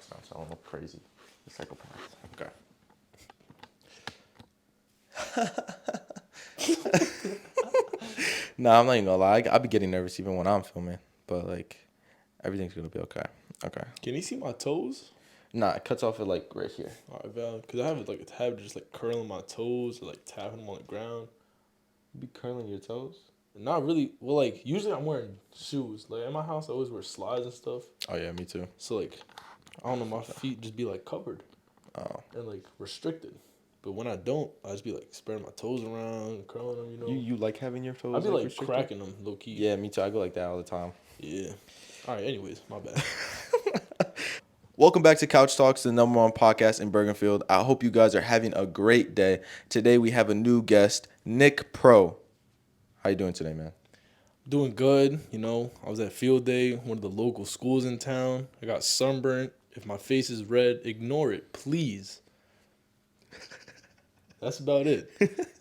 background so I don't look crazy. The psychopath. Okay. Nah, I'm not even gonna lie. I be getting nervous even when I'm filming. But, like, everything's gonna be okay. Okay. Can you see my toes? Nah, it cuts off at, like, right here. All right, valid. Because I have, like, a habit of just, like, curling my toes or, like, tapping them on the ground. You be curling your toes? Not really. Well, like, usually I'm wearing shoes. Like, at my house, I always wear slides and stuff. Oh, yeah, me too. So, like, I don't know, my feet just be, like, covered. Oh. And, like, restricted. But when I don't, I just be, like, spreading my toes around, curling them, you know? You like having your toes? I be, like, restricted? cracking them, low-key. Yeah, me too. I go like that all the time. Yeah. All right, anyways, my bad. Welcome back to Couch Talks, the #1 podcast in Bergenfield. I hope you guys are having a great day. Today we have a new guest, Nick Pro. How you doing today, man? Doing good, you know. I was at field day, one of the local schools in town. I got sunburnt. If my face is red, ignore it, please. That's about it.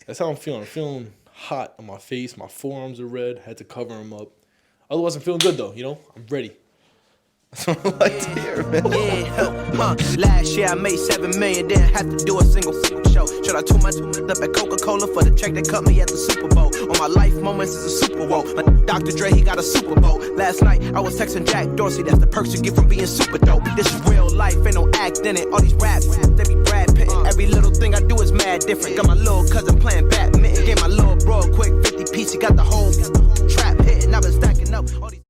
That's how I'm feeling. I'm feeling hot on my face. My forearms are red. Had to cover them up. Otherwise, I'm feeling good, though, you know. I'm ready. That's what I like to hear, man. Yeah, last year I made 7 million, didn't have to do a single show. Should I too much up at Coca-Cola for the check that cut me at the Super Bowl? On my life moments is a Super Bowl. Dr. Dre, he got a Super Bowl. Last night I was texting Jack Dorsey, that's the perks you get from being super dope. This is real life, ain't no act in it. All these raps, they be Brad Pitt. Every little thing I do is mad different. Got my little cousin playing badminton. Gave my little bro a quick 50 piece, he got the whole trap hitting. I've been stacking up all these.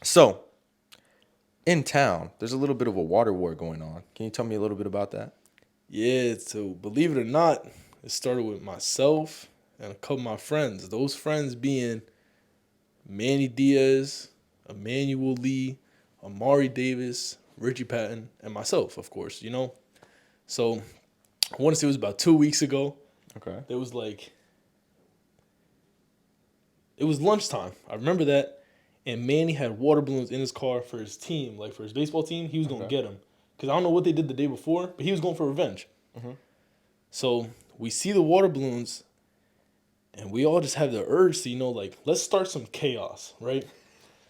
So, in town, there's a little bit of a water war going on. Can you tell me a little bit about that? Yeah, so believe it or not, it started with myself and a couple of my friends. Those friends being Manny Diaz, Emmanuel Lee, Amari Davis, Richie Patton, and myself, of course, you know? So I want to say it was about 2 weeks ago. Okay. It was lunchtime. I remember that. And Manny had water balloons in his car for his team, like for his baseball team. He was going to get them. Because I don't know what they did the day before, but he was going for revenge. Mm-hmm. So we see the water balloons, and we all just have the urge to, you know, like, let's start some chaos, right?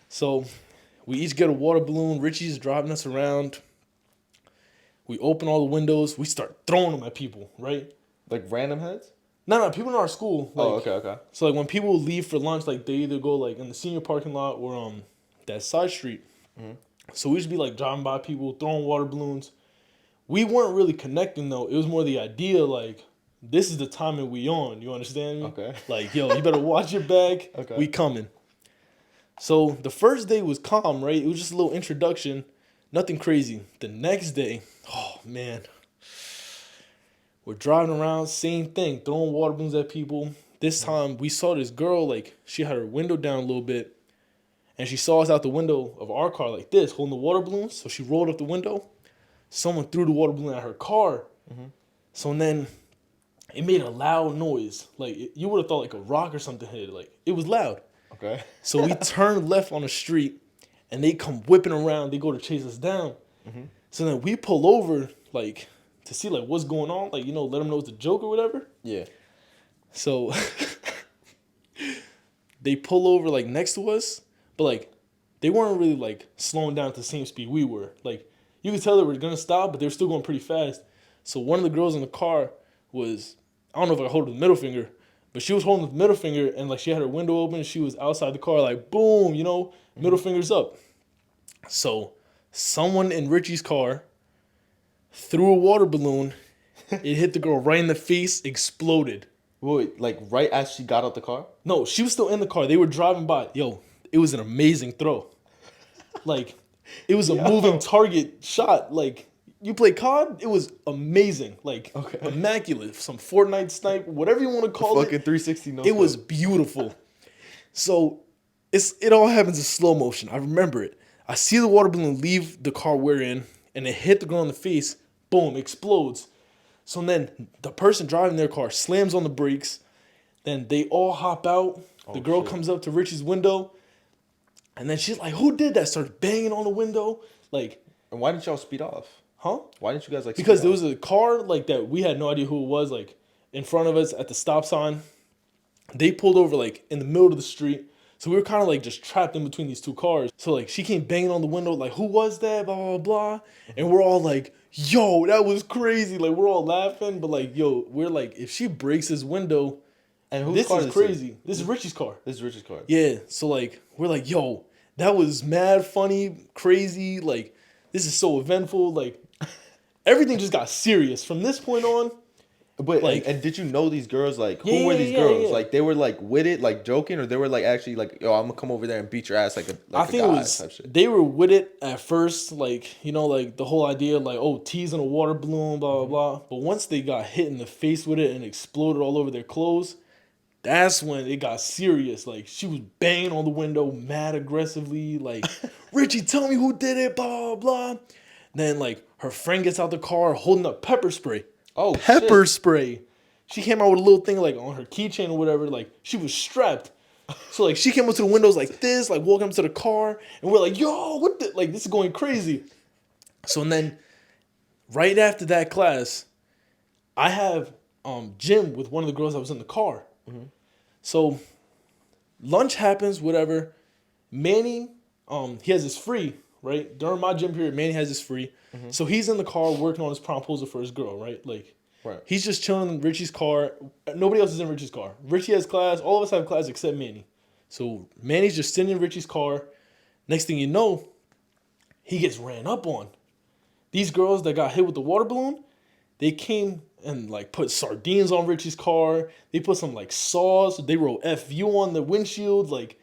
So we each get a water balloon. Richie's driving us around. We open all the windows. We start throwing them at people, right? Like random heads? No, people in our school. Like, okay. So, like, when people leave for lunch, like, they either go, like, in the senior parking lot or that side street. Mm-hmm. So we used to be, like, driving by people, throwing water balloons. We weren't really connecting, though. It was more the idea, like, this is the timing we on. You understand me? Okay. Like, yo, you better watch your back. Okay. We coming. So the first day was calm, right? It was just a little introduction. Nothing crazy. The next day, oh, man. We're driving around, same thing, throwing water balloons at people. This time, we saw this girl, like, she had her window down a little bit, and she saw us out the window of our car like this, holding the water balloons. So she rolled up the window. Someone threw the water balloon at her car. Mm-hmm. So then it made a loud noise. Like, you would have thought, like, a rock or something hit it. Like, it was loud. Okay. So we turned left on the street, and they come whipping around. They go to chase us down. Mm-hmm. So then we pull over, like, to see, like, what's going on, like, you know, let them know it's a joke or whatever. Yeah. So they pull over, like, next to us, but, like, they weren't really, like, slowing down at the same speed we were. Like, you could tell they were going to stop, but they were still going pretty fast. So one of the girls in the car was, I don't know if I hold the middle finger, but she was holding the middle finger, and, like, she had her window open, and she was outside the car, like, boom, you know, middle fingers up. So someone in Richie's car threw a water balloon. It hit the girl right in the face, exploded. Wait, like right as she got out the car? No, she was still in the car. They were driving by. Yo, it was an amazing throw. Like, it was a moving target shot. Like, you play COD, it was amazing. Like, immaculate. Some Fortnite snipe, whatever you want to call it. Fucking 360 no It was beautiful. So, it all happens in slow motion. I remember it. I see the water balloon leave the car we're in, and it hit the girl in the face. Boom, explodes. So then the person driving their car slams on the brakes. Then they all hop out. The girl comes up to Richie's window. And then she's like, who did that? Starts banging on the window. Like, and why didn't y'all speed off? Huh? Why didn't you guys, like, because there was a car, like, that we had no idea who it was, like, in front of us at the stop sign. They pulled over, like, in the middle of the street. So we were kind of like just trapped in between these two cars. So like she came banging on the window, like, who was that? Blah, blah, blah. And we're all like, yo, that was crazy. Like we're all laughing, but like, yo, we're like, if she breaks this window, And whose this car is is crazy. This is Richie's car. This is Rich's car. Yeah. So like, we're like, yo, that was mad funny, crazy. Like, this is so eventful. Like, everything just got serious from this point on. But Like- and did you know these girls? Like, who Yeah, were yeah, these yeah, girls? yeah. Like, they were like with it, like joking, or they were like actually like, yo, I'm gonna come over there and beat your ass like a I like a think guy it was type shit. they were with it at first, like, you know, like the whole idea, like, oh, teasing a water balloon, blah blah blah. But once they got hit in the face with it and exploded all over their clothes, that's when it got serious. Like she was banging on the window, mad aggressively, like, Richie, tell me who did it, blah blah blah. Then like her friend gets out the car holding up pepper spray. Oh, Pepper shit. spray. She came out with a little thing like on her keychain or whatever. Like she was strapped. So like she came up to the windows like this, like walking up to the car, and we're like, yo, what the, like, this is going crazy. So and then right after that class, I have gym with one of the girls that was in the car. So lunch happens, whatever. Manny, he has his free, right? During my gym period, Manny has his free. So he's in the car working on his proposal for his girl, right? Like, Right. he's just chilling in Richie's car. Nobody else is in Richie's car. Richie has class. All of us have class except Manny. So Manny's just sitting in Richie's car. Next thing you know, he gets ran up on. These girls that got hit with the water balloon, they came and like put sardines on Richie's car. They put some like sauce. They wrote FU on the windshield. Like,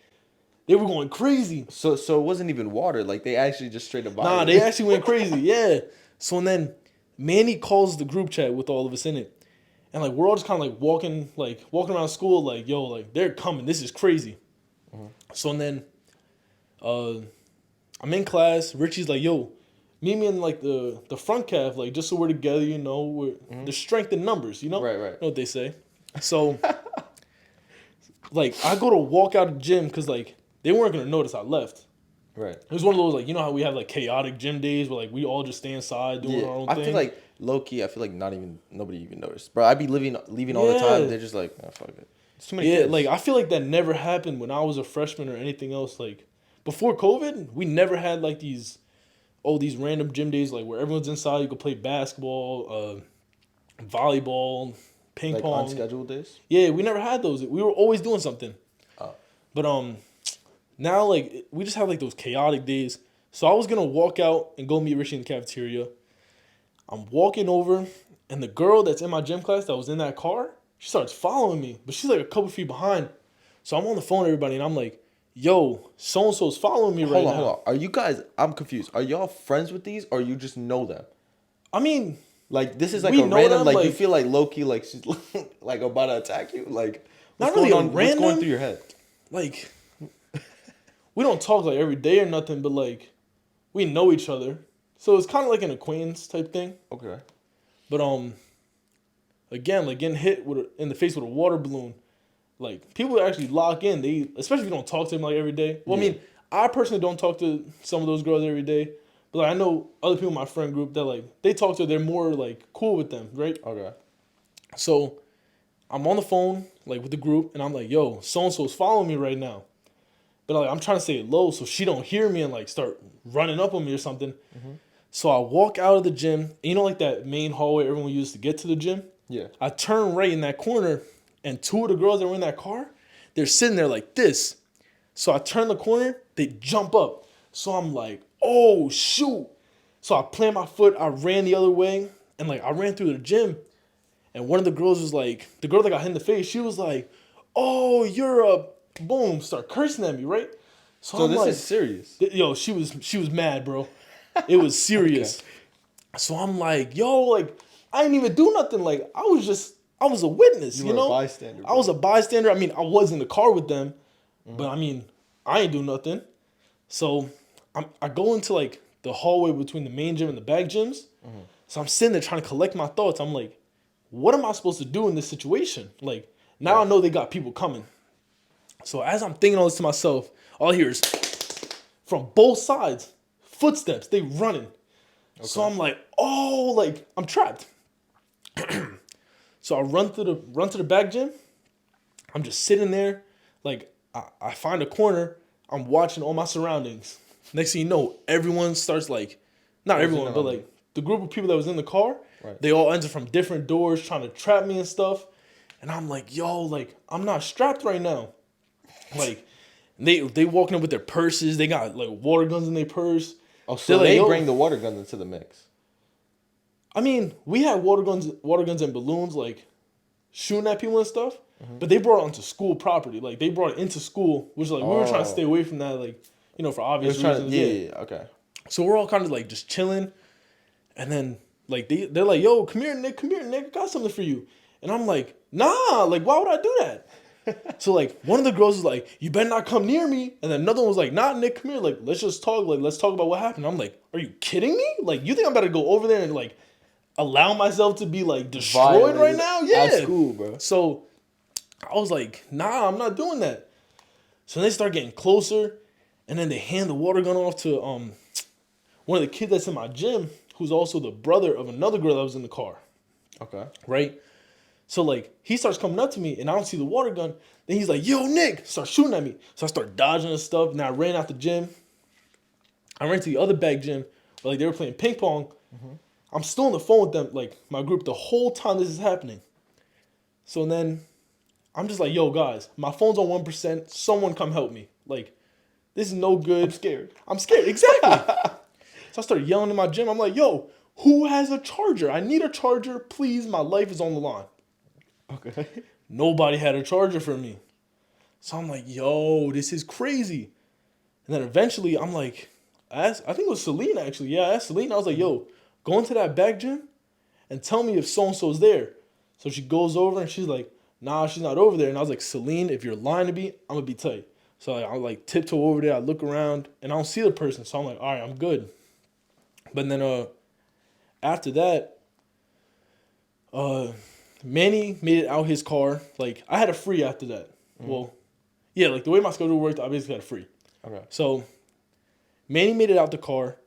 they were going crazy. So it wasn't even water. Like they actually just straight up. Nah, they actually went crazy. Yeah. So and then Manny calls the group chat with all of us in it. And like we're all just kind of like walking around school like, yo, like they're coming. This is crazy. So and then I'm in class. Richie's like, yo, meet me in like the front calf, like just so we're together, you know, we're the strength in numbers, you know? Right. You know what they say. So like I go to walk out of the gym because like they weren't gonna notice I left. Right. It was one of those, like, you know how we have like chaotic gym days where like we all just stay inside doing our own I thing. feel like low key. I feel like nobody even noticed, bro. I'd be leaving all the time. Yeah. They're just like, oh, fuck it. It's too many Yeah, kids. like I feel like that never happened when I was a freshman or anything else. Like before COVID, we never had like these random gym days like where everyone's inside. You could play basketball, volleyball, ping like pong. unscheduled days. Yeah, we never had those. We were always doing something. Oh. But now like we just have like those chaotic days. So I was gonna walk out and go meet Richie in the cafeteria. I'm walking over, and the girl that's in my gym class that was in that car, she starts following me, but she's like a couple feet behind. So I'm on the phone with everybody, and I'm like, yo, so-and-so's following me right now. Hold on. Are you guys? I'm confused. Are y'all friends with these, or you just know them? I mean, Like this is like We a know random. them, Like you like- feel like low key, like she's like about to attack you. Like Not what's really going a on? What's going random. through your head? like, we don't talk like every day or nothing, but like, we know each other. So it's kind of like an acquaintance type thing. Okay. But again, like getting hit in the face with a water balloon, like people actually lock in. They, especially if you don't talk to them like every day. Well, Yeah. I mean, I personally don't talk to some of those girls every day, but like, I know other people in my friend group that like they talk to. They're more like cool with them, right? Okay. So I'm on the phone like with the group, and I'm like, yo, so and so's following me right now. But like I'm trying to say it low so she don't hear me and like start running up on me or something. So I walk out of the gym. And you know, like that main hallway everyone used to get to the gym? Yeah. I turn right in that corner, and two of the girls that were in that car, they're sitting there like this. So I turn the corner, they jump up. So I'm like, oh, shoot. So I plant my foot, I ran the other way, and like I ran through the gym. And one of the girls was like, the girl that got hit in the face, she was like, oh, you're a boom, start cursing at me, right? So I'm this like, is serious. yo, she was mad, bro. It was serious. So I'm like, yo, like, I didn't even do nothing. Like, I was a witness, you were a know? bystander, I was a bystander. I mean, I was in the car with them, but I mean, I ain't do nothing. So I go into like the hallway between the main gym and the back gyms. So I'm sitting there trying to collect my thoughts. I'm like, what am I supposed to do in this situation? Like, now I know they got people coming. So as I'm thinking all this to myself, all I hear is from both sides, footsteps, they running. So I'm like, oh, like I'm trapped. So I run to the back gym. I'm just sitting there, like I find a corner. I'm watching all my surroundings. Next thing you know, everyone starts like, not Closing everyone, in but on like you. the group of people that was in the car, Right. they all enter from different doors trying to trap me and stuff. And I'm like, yo, like, I'm not strapped right now. Like, they walking up with their purses. They got like water guns in their purse. Oh, They're so like, they yo, bring the water guns into the mix. I mean, we had water guns and balloons, like shooting at people and stuff. But they brought it onto school property. Like they brought it into school, which like we were trying to stay Oh. away from that, like for It obvious was trying to, reasons. yeah, Yeah. yeah, yeah, okay. So we're all kind of like just chilling, and then like they're like, "Yo, come here, Nick. Come here, Nick. I got something for you." And I'm like, "Nah. Like, why would I do that?" So like one of the girls was like, "You better not come near me," and then another one was like, "Nah, Nick, come here. Like, let's just talk. Like, let's talk about what happened." I'm like, "Are you kidding me? Like, you think I'm about to go over there and like allow myself to be like destroyed right Violated now?" Yeah. at school, bro. So I was like, "Nah, I'm not doing that." So they start getting closer, and then they hand the water gun off to one of the kids that's in my gym, who's also the brother of another girl that was in the car, Okay. right? So like he starts coming up to me, and I don't see the water gun. Then he's like, "Yo, Nick!" Starts shooting at me. So I start dodging and stuff. And I ran out the gym. I ran to the other back gym, where like they were playing ping pong. I'm still on the phone with them, like my group, the whole time this is happening. So then I'm just like, "Yo, guys, my phone's on 1%. Someone come help me. Like, this is no good. I'm scared. I'm scared. Exactly." So I started yelling in my gym. I'm like, "Yo, who has a charger? I need a charger, please. My life is on the line." Okay. Nobody had a charger for me. So I'm like, "Yo, this is crazy." And then eventually I'm like, I think it was Celine actually. Yeah, I asked Celine. I was like, "Yo, go into that back gym and tell me if so-and-so's there." So she goes over and she's like, "Nah, she's not over there." And I was like, "Celine, if you're lying to me, I'm gonna be tight." So I like tiptoe over there. I look around and I don't see the person. So I'm like, "All right, I'm good." But then after that, Manny made it out his car. Like I had a free after that. Well, yeah, like the way my schedule worked, I basically had a free. Okay. So Manny made it out the car,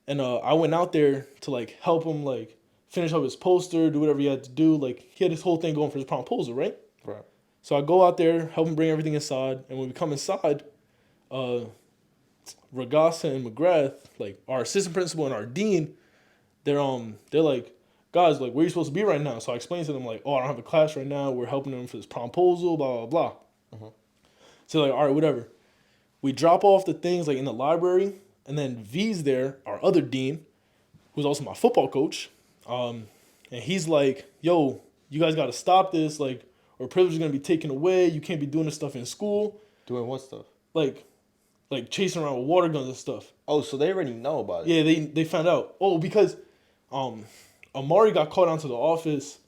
and I went out there to like help him like finish up his poster, do whatever he had to do. Like he had this whole thing going for his proposal, right? Right. So I go out there, help him bring everything inside, and when we come inside, Ragasa and McGrath, like our assistant principal and our dean, they're like, "Guys, like where are you supposed to be right now?" So I explained to them like, "Oh, I don't have a class right now. We're helping them for this proposal, blah blah blah." So like, all right, whatever. We drop off the things like in the library, and then V's there, our other dean, who's also my football coach, and he's like, "Yo, you guys got to stop this. Like, our privilege is gonna be taken away. You can't be doing this stuff in school, Doing what stuff? like, chasing around with water guns and stuff." Oh, so they already know about it. Yeah, they found out. Oh, because Amari got called onto the office,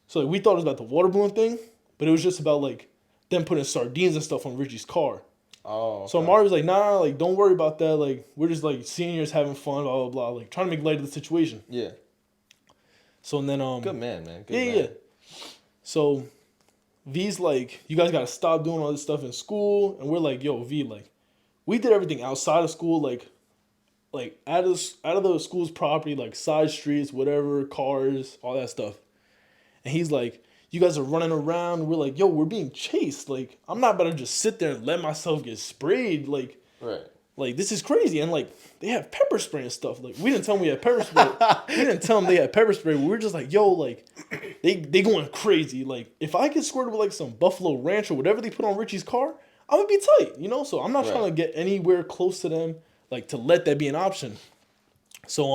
so like, we thought it was about the water balloon thing, but it was just about like them putting sardines and stuff on Richie's car. Oh. So okay. Amari was like, "Nah, like don't worry about that. Like we're just like seniors having fun, blah blah blah, like trying to make light of the situation." Yeah. So and then Good man, man. Good yeah man. yeah. So V's like, "You guys gotta stop doing all this stuff in school," and we're like, "Yo, V, like we did everything outside of school, like out of the school's property, like side streets, whatever, cars, all that stuff." And he's like, "You guys are running around." We're like, "Yo, we're being chased. Like, I'm not about to just sit there and let myself get sprayed. Right. Like this is crazy." And like, they have pepper spray and stuff. Like, we didn't tell them we had pepper spray. We didn't tell them they had pepper spray. We were just like, "Yo, like, they going crazy. Like, if I get squirted with like some Buffalo Ranch or whatever they put on Richie's car, I'm gonna be tight, you know." So I'm not trying to get anywhere close to them, like to let that be an option. So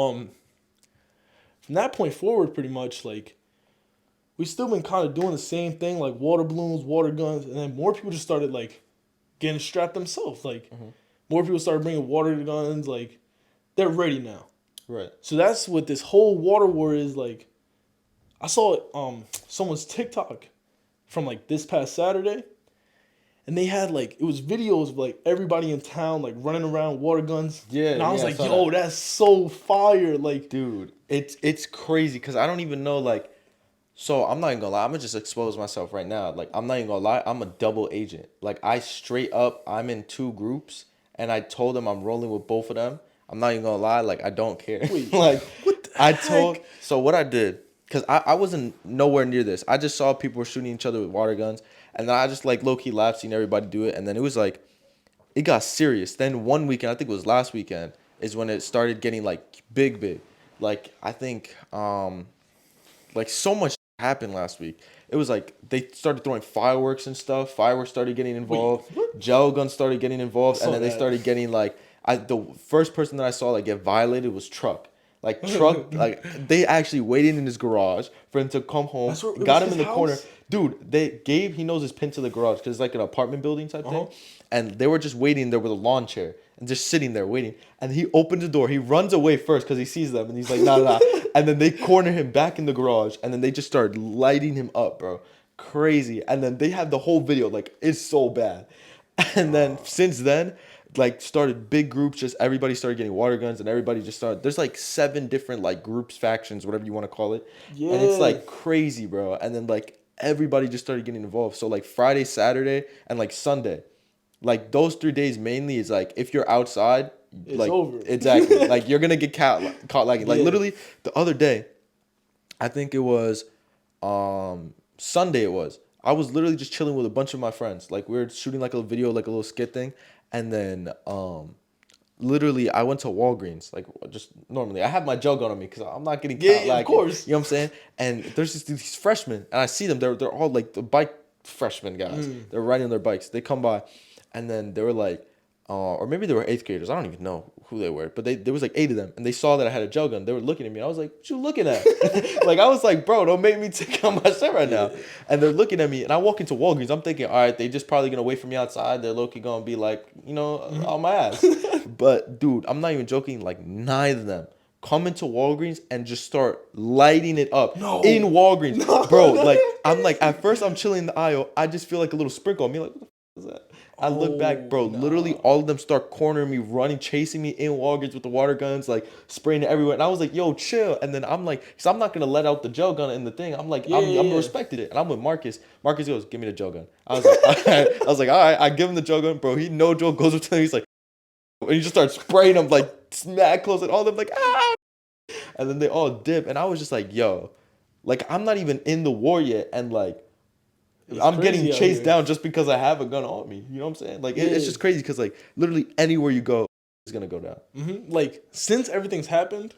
from that point forward, pretty much like we still been kind of doing the same thing, like water balloons, water guns, and then more people just started like getting strapped themselves. Like more people started bringing water guns. Like they're ready now. Right. So that's what this whole water war is like. I saw someone's TikTok from like this past Saturday, and they had like, it was videos of like everybody in town like running around with water guns. Yeah, and I was yeah, I like, saw "Yo, that. that's so fire!" Like, Dude, it's crazy because I don't even know, like, so I'm not even gonna lie, I'm gonna just expose myself right now. Like, I'm not even gonna lie, I'm a double agent. Like, I straight up, I'm in two groups, and I told them I'm rolling with both of them. I'm not even gonna lie, like, I don't care. Wait, like, what the I heck? told, so what I did, because I wasn't nowhere near this. I just saw people were shooting each other with water guns, And then I just like low key laughed seeing everybody do it. And then it was like, it got serious. Then one weekend, I think it was last weekend, is when it started getting like big. Like I think like so much happened last week. It was like they started throwing fireworks and stuff. Fireworks started getting involved. Gel guns started getting involved, and then they started getting like the first person that I saw like get violated was Truck. Like Truck, like they actually waited in his garage for him to come home. Got him in the corner. Dude, Gabe, he knows his pin to the garage because it's like an apartment building type thing. And they were just waiting there with a lawn chair and just sitting there waiting. And he opens the door. He runs away first because he sees them. And he's like, nah. And then they corner him back in the garage. And then they just start lighting him up, bro. Crazy. And then they have the whole video. Like, it's so bad. And then since then, like, started big groups. Just everybody started getting water guns. And everybody just started. There's like 7 different like groups, factions, whatever you want to call it. Yeah. And it's like crazy, bro. And then like everybody just started getting involved. So like Friday, Saturday, and like Sunday. Like those 3 days mainly is like if you're outside, it's like over. Exactly. Like you're gonna get caught lagging. Like literally the other day, I think it was Sunday it was. I was literally just chilling with a bunch of my friends. Like we were shooting like a video, like a little skit thing. And then literally I went to Walgreens, like just normally. I have my gel gun on me because I'm not getting caught lagging. Of course. You know what I'm saying? And there's just these freshmen and I see them, they're all like the bike freshmen guys. They're riding their bikes. They come by. And then they were like, or maybe they were 8th graders. I don't even know who they were. But there was like 8 of them. And they saw that I had a gel gun. They were looking at me. I was like, what you looking at? Like, I was like, bro, don't make me take out my shit right now. And they're looking at me. And I walk into Walgreens. I'm thinking, all right, they just probably going to wait for me outside. They're low-key going to be like, you know, on my ass. But, dude, I'm not even joking. Like, 9 of them come into Walgreens and just start lighting it up in Walgreens. Bro, like, I'm like, at first I'm chilling in the aisle. I just feel like a little sprinkle on me. Like, what the f- is that? I look back, bro. Literally, all of them start cornering me, running, chasing me in Walgreens with the water guns, like spraying it everywhere. And I was like, "Yo, chill." And then I'm like, "Cause I'm not gonna let out the gel gun in the thing." I'm like, I'm respected it, and I'm with Marcus. Marcus goes, "Give me the gel gun." I was like, all right. I was like, "All right." I give him the gel gun, bro. He no joke goes up to him. He's like, and he just starts spraying them like smack close, and all of them like ah. And then they all dip, and I was just like, "Yo, like I'm not even in the war yet," and like. I'm getting chased down just because I have a gun on me. You know what I'm saying? Like, it's just crazy because, like, literally anywhere you go, it's going to go down. Mm-hmm. Like, since everything's happened,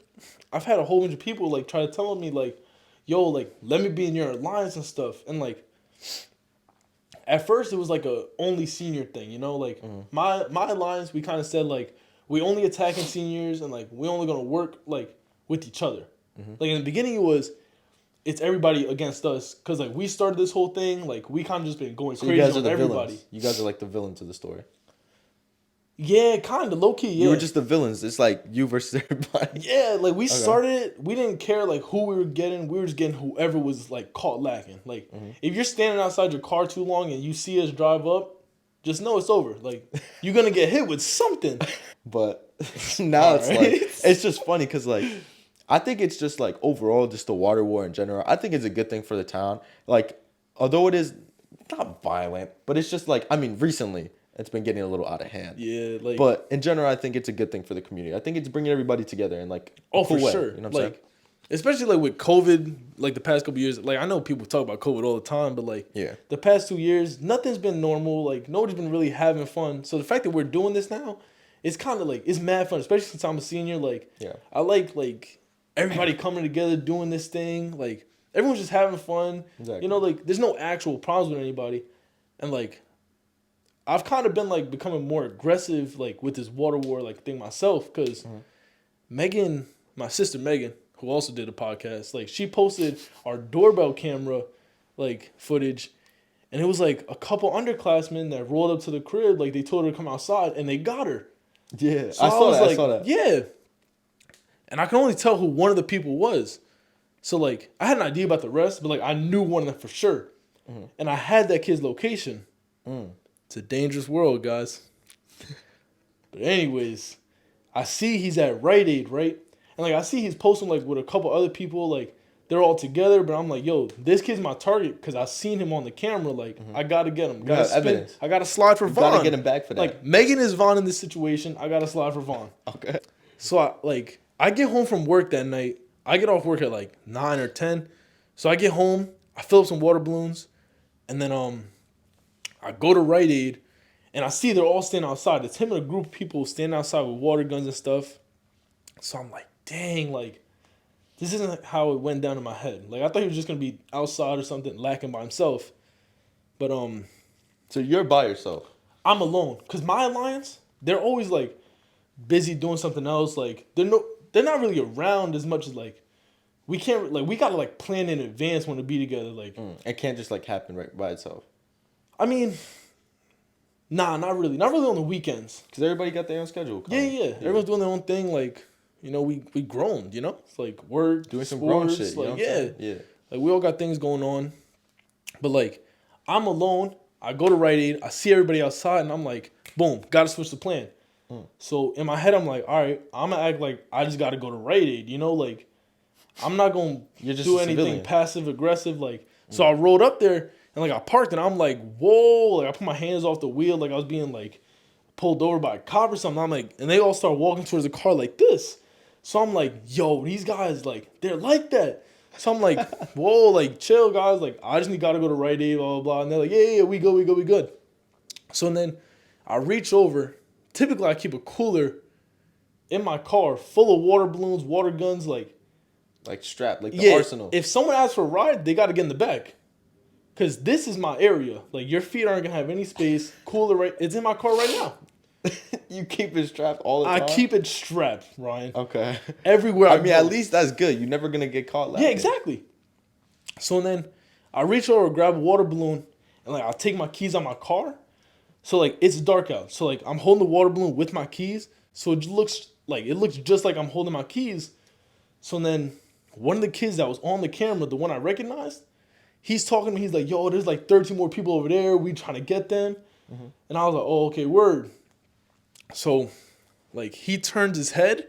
I've had a whole bunch of people, like, try to tell me, like, yo, like, let me be in your alliance and stuff. And, like, at first, it was, like, a only senior thing, you know? Like, my alliance, we kind of said, like, we only attacking seniors and, like, we only going to work, like, with each other. Like, in the beginning, it was... It's everybody against us because like we started this whole thing. Like we kind of just been going crazy you guys on are the everybody. Villains. You guys are like the villains of the story. Yeah, kind of low key. Yeah, you were just the villains. It's like you versus everybody. Yeah, like we started. We didn't care like who we were getting. We were just getting whoever was like caught lacking. Like if you're standing outside your car too long and you see us drive up, just know it's over. Like you're gonna get hit with something. But now it's like it's just funny because like. I think it's just like overall, just the water war in general. I think it's a good thing for the town. Like, although it is not violent, but it's just like, I mean, recently it's been getting a little out of hand. Yeah, like. But in general, I think it's a good thing for the community. I think it's bringing everybody together in like a cool for way, sure. You know what I'm like, saying? Especially like with COVID, like the past couple years. Like I know people talk about COVID all the time, but like the past 2 years, nothing's been normal. Like nobody's been really having fun. So the fact that we're doing this now, it's kind of like it's mad fun. Especially since I'm a senior. Like I like. Everybody coming together doing this thing, like everyone's just having fun. Exactly. You know, like there's no actual problems with anybody, and like I've kind of been like becoming more aggressive like with this water war like thing myself because Megan, my sister Megan, who also did a podcast, like she posted our doorbell camera like footage, and it was like a couple underclassmen that rolled up to the crib, like they told her to come outside, and they got her. Yeah, so I saw that. Yeah. And I can only tell who one of the people was. So, like, I had an idea about the rest, but, like, I knew one of them for sure. And I had that kid's location. It's a dangerous world, guys. But anyways, I see he's at Rite Aid, right? And, like, I see he's posting, like, with a couple other people. Like, they're all together. But I'm like, yo, this kid's my target because I seen him on the camera. Like, I got to get him. Evidence. I got to slide for Vaughn. Got to get him back for that. Like, Megan is Vaughn in this situation. I got to slide for Vaughn. Okay. So, I get home from work that night. I get off work at like 9 or 10. So I get home, I fill up some water balloons, and then I go to Rite Aid, and I see they're all standing outside. It's him and a group of people standing outside with water guns and stuff. So I'm like, dang, like, this isn't how it went down in my head. Like, I thought he was just going to be outside or something, lacking by himself. But, So you're by yourself. I'm alone. Because my alliance, they're always, like, busy doing something else. Like, they're not really around as much as, like, we can't, like, we got to, like, plan in advance when to be together. Like, It can't just like happen right by itself. I mean, nah, not really. Not really on the weekends. Because everybody got their own schedule. Yeah. Everyone's doing their own thing. Like, you know, we grown, you know? It's like work, Doing some sports, grown shit. You know like, what I'm saying? Yeah. Like, we all got things going on. But, like, I'm alone. I go to Rite Aid. I see everybody outside, and I'm like, boom, got to switch the plan. So, in my head, I'm like, all right, I'm going to act like I just got to go to Rite Aid, you know? Like, I'm not going to do anything passive-aggressive. Like, so I rode up there, and, like, I parked, and I'm like, whoa. Like, I put my hands off the wheel, like I was being, like, pulled over by a cop or something. I'm like, and they all start walking towards the car like this. So I'm like, yo, these guys, like, they're like that. So I'm like, whoa, like, chill, guys. Like, I just got to go to Rite Aid, blah, blah, blah. And they're like, yeah, we good. So then I reach over. Typically, I keep a cooler in my car full of water balloons, water guns, like strapped, like the arsenal. If someone asks for a ride, they got to get in the back. Because this is my area. Like, your feet aren't going to have any space. Cooler, right? It's in my car right now. You keep it strapped all the time? I keep it strapped, Ryan. Okay. Everywhere I mean, go. at least that's good. You're never going to get caught laughing. Yeah, exactly. So then I reach over, grab a water balloon, and, like, I'll take my keys out of my car. So, like, it's dark out. So, like, I'm holding the water balloon with my keys. So it looks just like I'm holding my keys. So then one of the kids that was on the camera, the one I recognized, he's talking to me. He's like, yo, there's like 13 more people over there. We trying to get them. And I was like, oh, okay, word. So, like, he turns his head.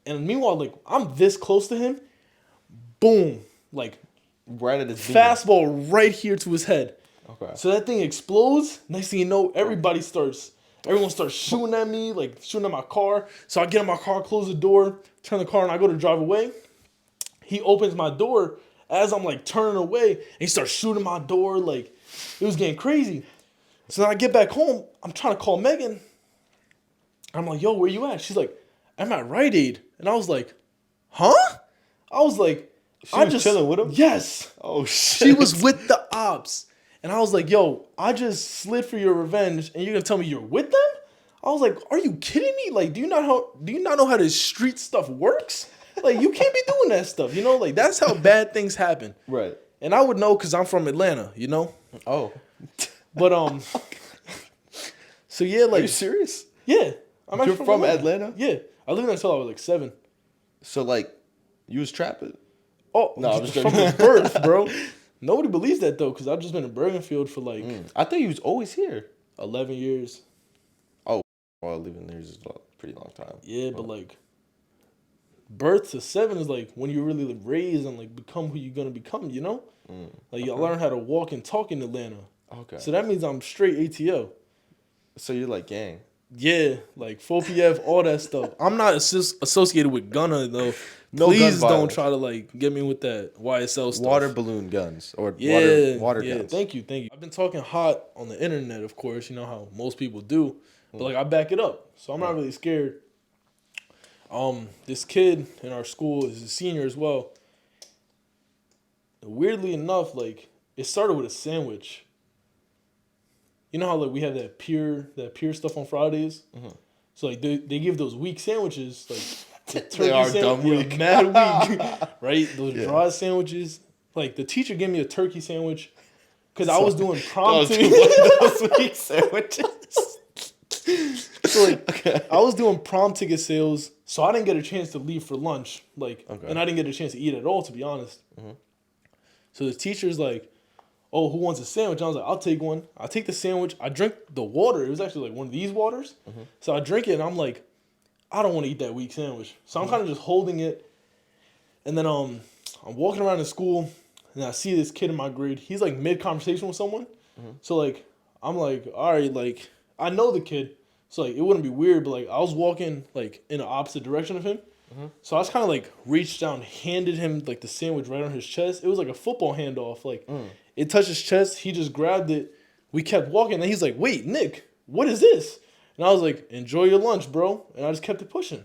And meanwhile, like, I'm this close to him. Boom. Like, right at his fastball right here to his head. Okay. So that thing explodes. Next thing you know, everyone starts shooting at me, like shooting at my car. So I get in my car, close the door, turn the car, and I go to drive away. He opens my door as I'm like turning away, and he starts shooting my door. Like, it was getting crazy. So then I get back home. I'm trying to call Megan. I'm like, yo, where you at? She's like, I'm at Rite Aid. And I was like, huh? I was like, She was chilling with him? Yes. Oh, shit. She was with the ops. And I was like, yo, I just slid for your revenge, and you're going to tell me you're with them? I was like, are you kidding me? Like, do you not know how this street stuff works? Like, you can't be doing that stuff, you know? Like, that's how bad things happen. Right. And I would know because I'm from Atlanta, you know? Oh. But, so yeah, like. Are you serious? Yeah. I'm You're actually from Atlanta? Yeah. I lived there until I was like 7. So, like, you was trapping? Oh, No, I'm just from joking. the birth, bro. Nobody believes that, though, because I've just been in Bergenfield for like I thought you was always here. 11 years. Oh, well, living there is a pretty long time. Yeah, but like, birth to 7 is like when you really like, raise and like become who you're gonna become. You know, like you learn how to walk and talk in Atlanta. Okay. So that means I'm straight ATL. So you're like gang. Yeah, like 4PF, all that stuff. I'm not associated with Gunna though. No Please gun don't violence. try to like get me with that YSL stuff. Water balloon guns or Yeah, water yeah. guns. Thank you. I've been talking hot on the internet, of course. You know how most people do, but like I back it up, so I'm not really scared. This kid in our school is a senior as well. Weirdly enough, like it started with a sandwich. You know how like we have that pure stuff on Fridays. So like they give those weak sandwiches like. The They are dumb weak. Mad weak, right? Those dry sandwiches. Like the teacher gave me a turkey sandwich because I was doing prom ticket. Those weak sandwiches. So like I was doing prom ticket sales, so I didn't get a chance to leave for lunch. Like, and I didn't get a chance to eat at all, to be honest. So the teacher's like, "Oh, who wants a sandwich?" I was like, "I'll take one." I take the sandwich. I drink the water. It was actually like one of these waters. So I drink it, and I'm like, I don't want to eat that weak sandwich. So I'm kind of just holding it. And then I'm walking around in school and I see this kid in my grade. He's like mid-conversation with someone. So like, I'm like, all right, like, I know the kid. So like, it wouldn't be weird, but like, I was walking like in the opposite direction of him. So I was kind of like reached down, handed him like the sandwich right on his chest. It was like a football handoff. Like, it touched his chest. He just grabbed it, we kept walking, and he's like, wait, Nick, what is this? And I was like, enjoy your lunch, bro. And I just kept it pushing.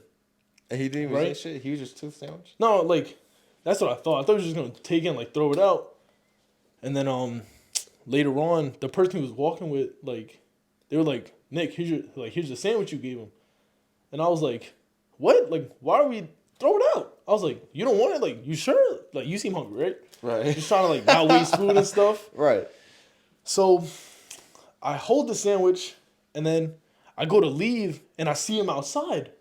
And he didn't even say shit? He was just tooth sandwich? No, like, that's what I thought. I thought he was just going to take it and, like, throw it out. And then later on, the person he was walking with, like, they were like, Nick, here's the sandwich you gave him. And I was like, what? Like, why are we throw it out? I was like, you don't want it? Like, you sure? Like, you seem hungry, right? Right. Just trying to, like, not waste food and stuff. Right. So I hold the sandwich, and then I go to leave, and I see him outside.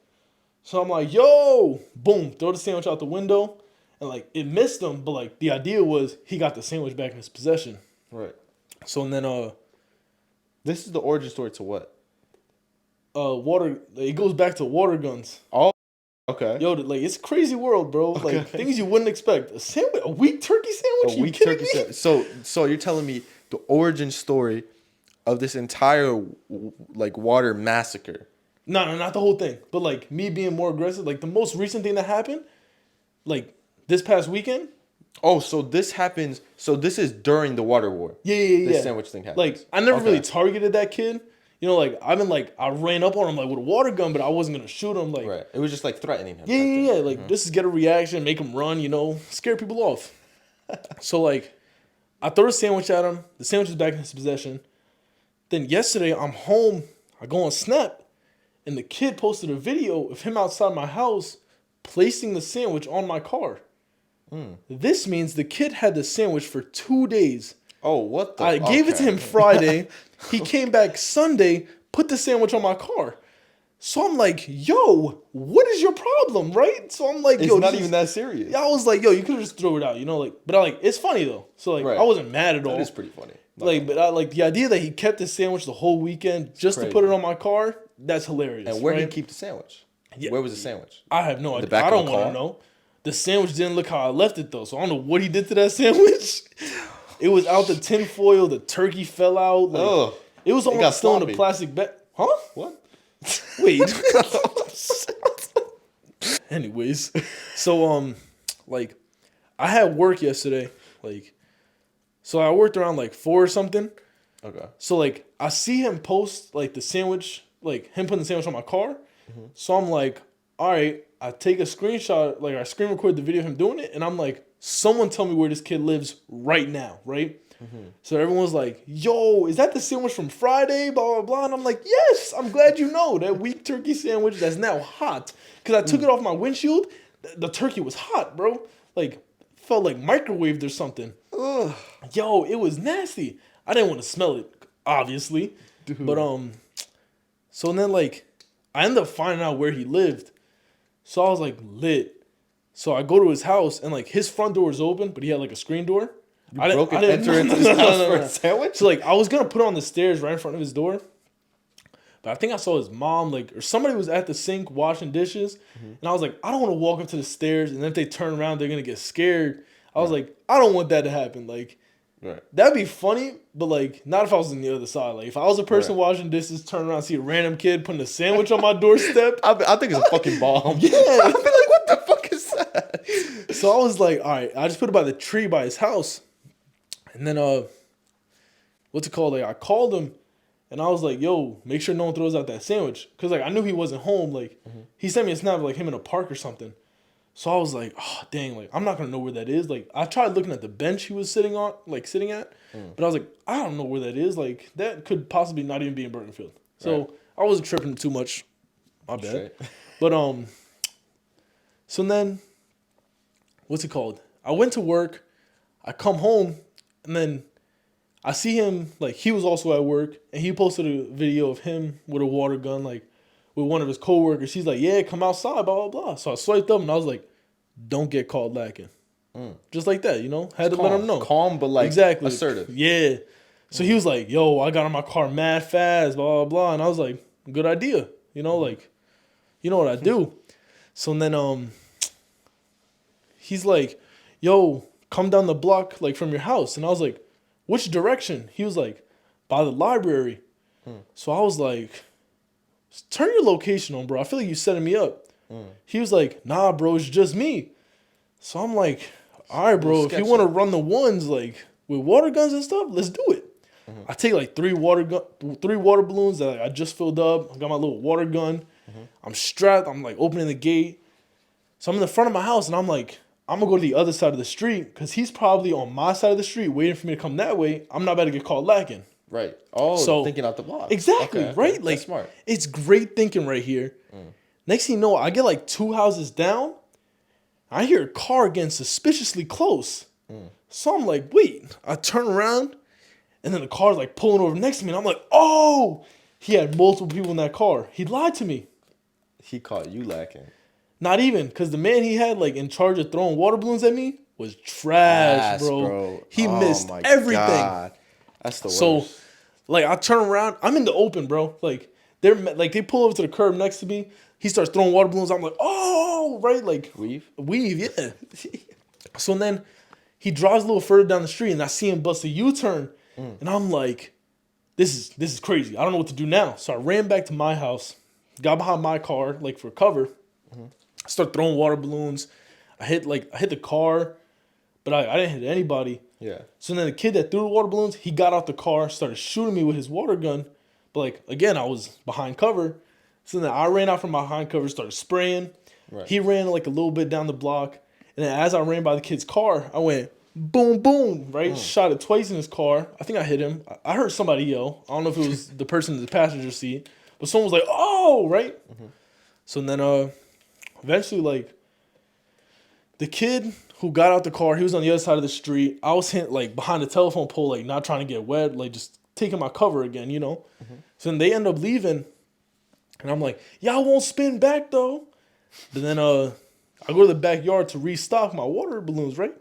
So I'm like, yo, boom, throw the sandwich out the window. And, like, it missed him, but, like, the idea was he got the sandwich back in his possession. Right. So, and then, this is the origin story to what? It goes back to water guns. Oh, okay. Yo, like, it's a crazy world, bro. Okay. Like, things you wouldn't expect. A weak turkey sandwich? A weak turkey sandwich. So you're telling me the origin story of this entire, like, water massacre? No, not the whole thing. But, like, me being more aggressive. Like, the most recent thing that happened, like, this past weekend. Oh, so this happens. So this is during the water war. Yeah. This sandwich thing happens. Like, I never really targeted that kid. You know, like, I ran up on him, like, with a water gun, but I wasn't going to shoot him. Like, right. It was just, like, threatening him. Yeah. Like, this is get a reaction, make him run, you know, scare people off. So, like, I throw the sandwich at him. The sandwich is back in his possession. Then yesterday, I'm home. I go on Snap, and the kid posted a video of him outside my house placing the sandwich on my car. This means the kid had the sandwich for 2 days. Oh, what the? I gave it to him Friday. He came back Sunday, put the sandwich on my car. So I'm like, yo, what is your problem, right? So I'm like, it's not even that serious. Yeah, I was like, yo, you could have just throw it out, you know, like, but I like, it's funny though. So like, I wasn't mad at all. That is pretty funny. Like, but I like the idea that he kept the sandwich the whole weekend just to put it on my car. That's hilarious. And where did he keep the sandwich? Yeah. Where was the sandwich? I have no idea. I don't want to know. The sandwich didn't look how I left it though, so I don't know what he did to that sandwich. It was out the tin foil. The turkey fell out. Like, it was almost still in the plastic bag. Huh? What? Wait. Anyways, so like, I had work yesterday. Like, so I worked around like 4 or something. Okay. So like, I see him post like the sandwich, like him putting the sandwich on my car. So I'm like, all right. I take a screenshot, like I screen record the video of him doing it, and I'm like, someone tell me where this kid lives right now, right? So everyone's like, yo, is that the sandwich from Friday, blah, blah, blah. And I'm like, yes, I'm glad you know. That weak turkey sandwich that's now hot. Because I took it off my windshield. The turkey was hot, bro. Like, felt like microwaved or something. Ugh. Yo, it was nasty. I didn't want to smell it, obviously. Dude. But, so then, like, I ended up finding out where he lived. So I was like, lit. So I go to his house, and, like, his front door is open, but he had, like, a screen door. I didn't enter into his house for a sandwich? So, like, I was going to put it on the stairs right in front of his door. But I think I saw his mom, like, or somebody was at the sink washing dishes. And I was like, I don't want to walk up to the stairs, and if they turn around, they're going to get scared. I was like, I don't want that to happen. Like, that'd be funny, but, like, not if I was on the other side. Like, if I was a person washing dishes, turn around, see a random kid putting a sandwich on my doorstep. I think it's a fucking bomb. Yeah. I'd be like, what the fuck is that? So I was like, all right, I just put it by the tree by his house. And then, what's it called? Like, I called him, and I was like, yo, make sure no one throws out that sandwich. Because, like, I knew he wasn't home. Like, he sent me a snap of, like, him in a park or something. So I was like, oh, dang, like, I'm not going to know where that is. Like, I tried looking at the bench he was sitting at. But I was like, I don't know where that is. Like, that could possibly not even be in Burtonfield. So I wasn't tripping too much. My bad. Straight. But, so then, what's it called? I went to work. I come home, and then I see him, like, he was also at work, and he posted a video of him with a water gun, like, with one of his coworkers. He's like, yeah, come outside, blah, blah, blah. So I swiped up, and I was like, don't get caught lacking. Just like that, you know? Had to let him know. Calm, but, like, assertive. Yeah. So he was like, yo, I got in my car mad fast, blah, blah, blah. And I was like, good idea. You know, like, you know what I do. So then he's like, yo, come down the block, like, from your house. And I was like, which direction? He was like, by the library. So I was like, turn your location on, bro. I feel like you're setting me up. He was like, nah, bro, it's just me. So I'm like, all right, bro, if you want to run the ones, like, with water guns and stuff, let's do it. I take like three water balloons that like, I just filled up. I got my little water gun. I'm strapped. I'm like opening the gate. So I'm in the front of my house and I'm like, I'm gonna go to the other side of the street because he's probably on my side of the street waiting for me to come that way. I'm not about to get caught lacking. Right. Oh, So thinking out the box. exactly, Okay, right? okay. Like That's smart. it's great thinking right here. Next thing you know, I get like 2 houses down. I hear a car getting suspiciously close. So I'm like, wait. I turn around, and then the car's like pulling over next to me. And I'm like, oh, he had multiple people in that car. He lied to me. He caught you lacking. Not even, because the man he had like in charge of throwing water balloons at me was trash, bro. He missed everything. God. That's the worst. So, like, I turn around. I'm in the open, bro. Like, they pull over to the curb next to me. He starts throwing water balloons. I'm like, oh, right, like Weave, yeah. So then he drives a little further down the street, and I see him bust a U-turn, and I'm like, this is crazy. I don't know what to do now. So I ran back to my house, got behind my car like for cover, start throwing water balloons. I hit the car, but I didn't hit anybody. Yeah. So then the kid that threw the water balloons, he got out the car, started shooting me with his water gun. But like again, I was behind cover. So then I ran out from behind cover, started spraying. Right. He ran like a little bit down the block. And then as I ran by the kid's car, I went boom, boom, right? Shot it twice in his car. I think I hit him. I heard somebody yell. I don't know if it was the person in the passenger seat. But someone was like, oh, right? So then eventually, like, the kid who got out the car, he was on the other side of the street. I was like behind the telephone pole, like not trying to get wet, like just taking my cover again, you know? So then they end up leaving. And I'm like, y'all won't spin back though. But then I go to the backyard to restock my water balloons, right?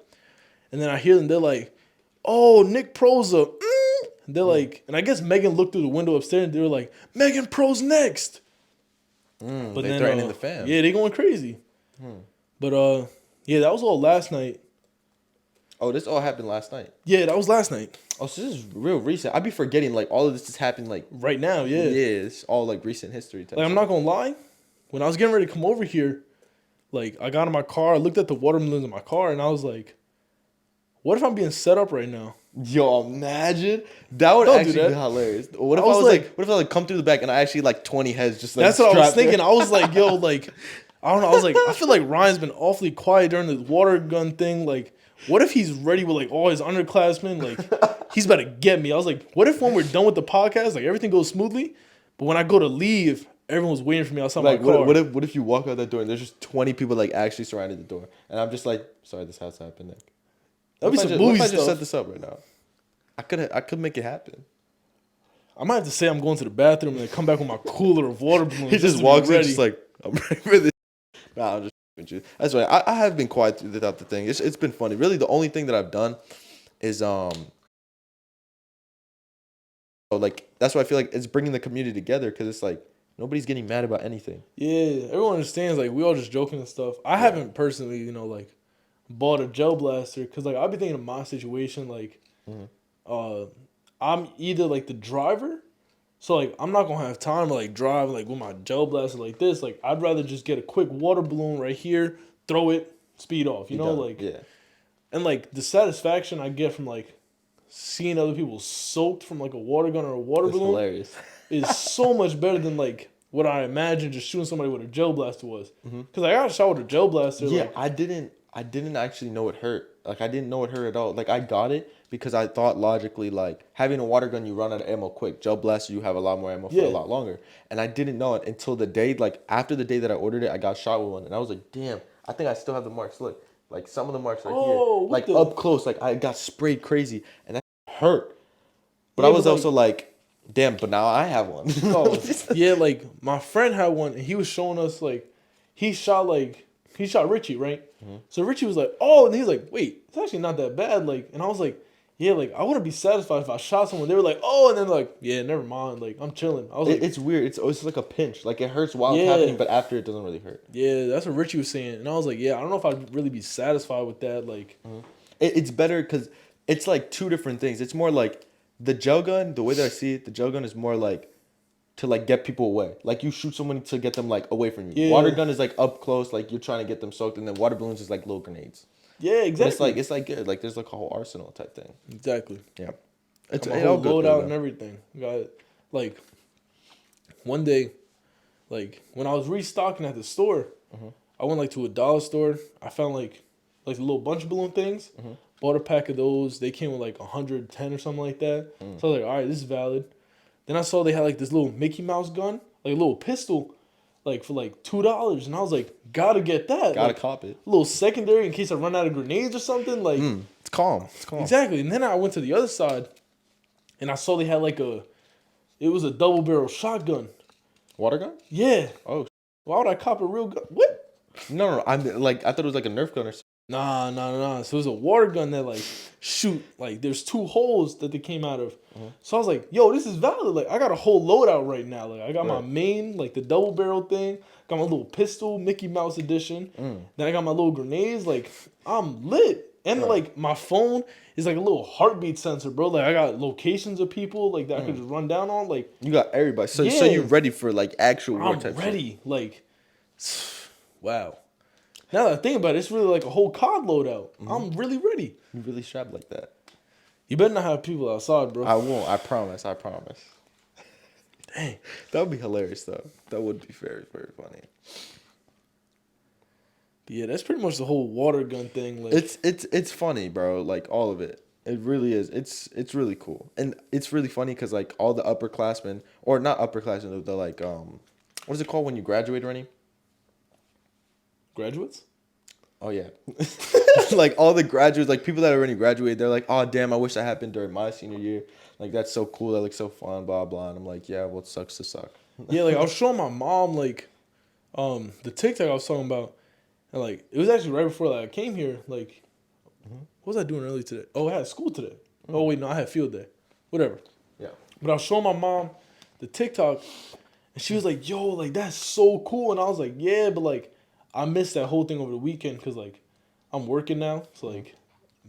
And then I hear them, they're like, oh, Nick Proza. They're like, and I guess Megan looked through the window upstairs and they were like, Megan Pro's next. But they threatening the fam. Yeah, they going crazy. But yeah, that was all last night. Oh, this all happened last night. Yeah, that was last night. Oh, so this is real recent. I'd be forgetting like all of this is happening like Right now, yeah. Yeah, it's all like recent history type. Like, I'm not gonna lie. When I was getting ready to come over here, like, I got in my car, I looked at the water balloons in my car, and I was like, what if I'm being set up right now? Yo, imagine that would Don't do actually that. be hilarious. What if I I was was like- what if I like come through the back and I actually like 20 heads just like That's what I was strapped there? thinking. I was like, yo, like, I don't know. I was like, I feel like Ryan's been awfully quiet during the water gun thing. Like, what if he's ready with like all his underclassmen? Like, he's about to get me. I was like, what if when we're done with the podcast, like everything goes smoothly, but when I go to leave, everyone's waiting for me outside Like my car. what if you walk out that door and there's just 20 people like actually surrounded the door and I'm just like, sorry, this has to happen, Nick. That'd be What if some what movie if I just stuff. set this up right now? I could make it happen. I might have to say I'm going to the bathroom and then come back with my cooler of water balloons. He just to be walks in ready. just like, I'm ready for this. Nah, I'm just with you. That's right. I have been quiet throughout the thing. It's been funny. Really, the only thing that I've done is so like that's why I feel like it's bringing the community together because it's like nobody's getting mad about anything. Yeah, everyone understands. Like, we all just joking and stuff. I haven't personally, you know, like, bought a gel blaster because, like, I've been thinking of my situation. Like, I'm either like the driver, so like I'm not gonna have time to like drive like with my gel blaster like this. Like, I'd rather just get a quick water balloon right here, throw it, speed off. You know, like, yeah. and like the satisfaction I get from like seeing other people soaked from like a water gun or a water It's balloon hilarious. is so much better than like what I imagined just shooting somebody with a gel blaster was. Because I got shot with a gel blaster. Yeah, Like, I didn't actually know it hurt. Like I didn't know it hurt at all. Like I got it because I thought logically like having a water gun you run out of ammo quick. Gel blaster you have a lot more ammo for Yeah. a lot longer. And I didn't know it until the day like after the day that I ordered it, I got shot with one and I was like, damn, I think I still have the marks. Look, like some of the marks are Oh, here. what Like the- up close, like I got sprayed crazy and that hurt. But Yeah, I but, was like- also like, damn, but now I have one. oh, yeah, like my friend had one and he was showing us like he shot Richie, right? So Richie was like, oh, and he's like, wait, it's actually not that bad. Like, and I was like, yeah, like I wouldn't be satisfied if I shot someone. They were like, oh, and then like, yeah, never mind. Like, I'm chilling. I was like, It's weird. It's like a pinch. Like it hurts while Yeah. it's happening, but after it doesn't really hurt. yeah, that's what Richie was saying. And I was like, yeah, I don't know if I'd really be satisfied with that. Like, It's better because it's like two different things. It's more like the gel gun, the way that I see it, the gel gun is more like to like get people away. Like you shoot someone to get them like away from you. Yeah. Water gun is like up close, like you're trying to get them soaked, and then water balloons is like little grenades. yeah, But exactly. it's like good. Like there's like a whole arsenal type thing. Exactly. Yeah. It's Got my it all whole good loadout though. and everything. Got like one day, like when I was restocking at the store, I went like to a dollar store. I found like the little bunch balloon things. Bought a pack of those. They came with like 110 or something like that. So I was like, all right, this is valid. Then I saw they had like this little Mickey Mouse gun, like a little pistol, like for like $2, and I was like, gotta get that. Gotta like, cop it. a little secondary in case I run out of grenades or something. Like It's calm. It's calm. exactly. And then I went to the other side, and I saw they had like it was a double barrel shotgun. Water gun? Yeah. Oh Why would I cop a real gun? What? no. I'm like I thought it was like a Nerf gun or something. Nah. So it was a water gun that like shoot like there's 2 holes that they came out of. So I was like, yo, this is valid. Like I got a whole loadout right now. Like I got my main, like the double barrel thing. Got my little pistol, Mickey Mouse edition. Then I got my little grenades. Like I'm lit. And like my phone is like a little heartbeat sensor, bro. Like I got locations of people like that I could just run down on. Like You got everybody. So Yeah. you're ready for like actual war I'm type shit. ready. Like wow. Now that I think about it, it's really like a whole COD loadout. I'm really ready. You really strapped like that. You better not have people outside, bro. I won't. I promise. Dang. That would be hilarious though. That would be very, very funny. But yeah, that's pretty much the whole water gun thing. Like, It's funny, bro. Like all of it. It really is. It's really cool. And it's really funny because like all the upperclassmen, or not upperclassmen, they're like what is it called when you graduate already? graduates? Oh yeah. Like all the graduates, like people that already graduated, they're like, oh damn, I wish that happened during my senior year. Like that's so cool, that looks so fun, blah blah. And I'm like, yeah, well it sucks to suck. Yeah, like I was showing my mom like the TikTok I was talking about. And like it was actually right before like, I came here. Like what was I doing early today? Oh, I had school today. Oh wait, no, I had field day. Whatever. Yeah. But I was showing my mom the TikTok, and she was like, yo, like, that's so cool. And I was like, yeah, but, like, I missed that whole thing over the weekend because, like, I'm working now. So, like,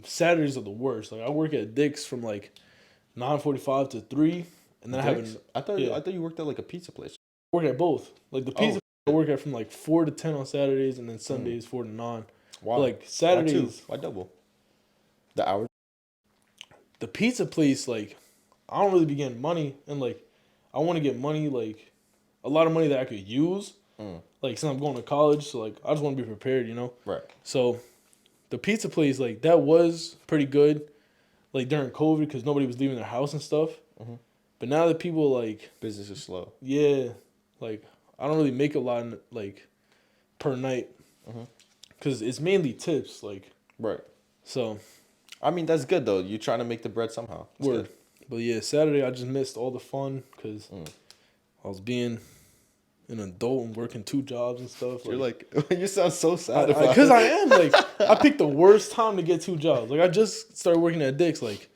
Saturdays are the worst. Like, I work at Dick's from, like, 9:45 to 3. And then I thought you worked at like a pizza place. I work at both. Like, the pizza I work at from, like, 4 to 10 on Saturdays, and then Sundays 4 to 9. Wow. But, like, Saturdays. Why double? The hours? The pizza place, like, I don't really be getting money. And, like, I want to get money, like, a lot of money that I could use. Like, since I'm going to college, so, like, I just want to be prepared, you know? Right. So, the pizza place, like, that was pretty good, like, during COVID, because nobody was leaving their house and stuff. But now that people, like... Business is slow. Yeah. Like, I don't really make a lot, like, per night. Because it's mainly tips, like... Right. So... I mean, that's good, though. You're trying to make the bread somehow. It's Word. good. But, yeah, Saturday, I just missed all the fun, because I was being... an adult and working 2 jobs and stuff. You're like, you sound so sad because I am like, I picked the worst time to get 2 jobs. Like I just started working at Dick's like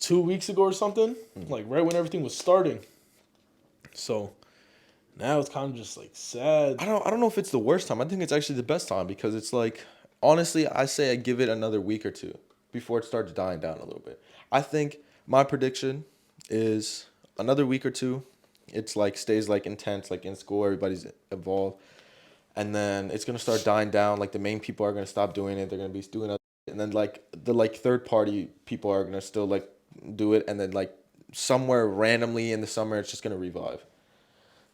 2 weeks ago or something, like right when everything was starting. So now it's kind of just like sad. I don't know if it's the worst time. I think it's actually the best time because it's like, honestly, I say I give it another week or 2 before it starts dying down a little bit. I think my prediction is another week or 2. It's like stays like intense, like in school, everybody's involved, and then it's gonna start dying down. Like the main people are gonna stop doing it. They're gonna be doing other, and then like the like third party people are gonna still like do it, and then like somewhere randomly in the summer, it's just gonna revive.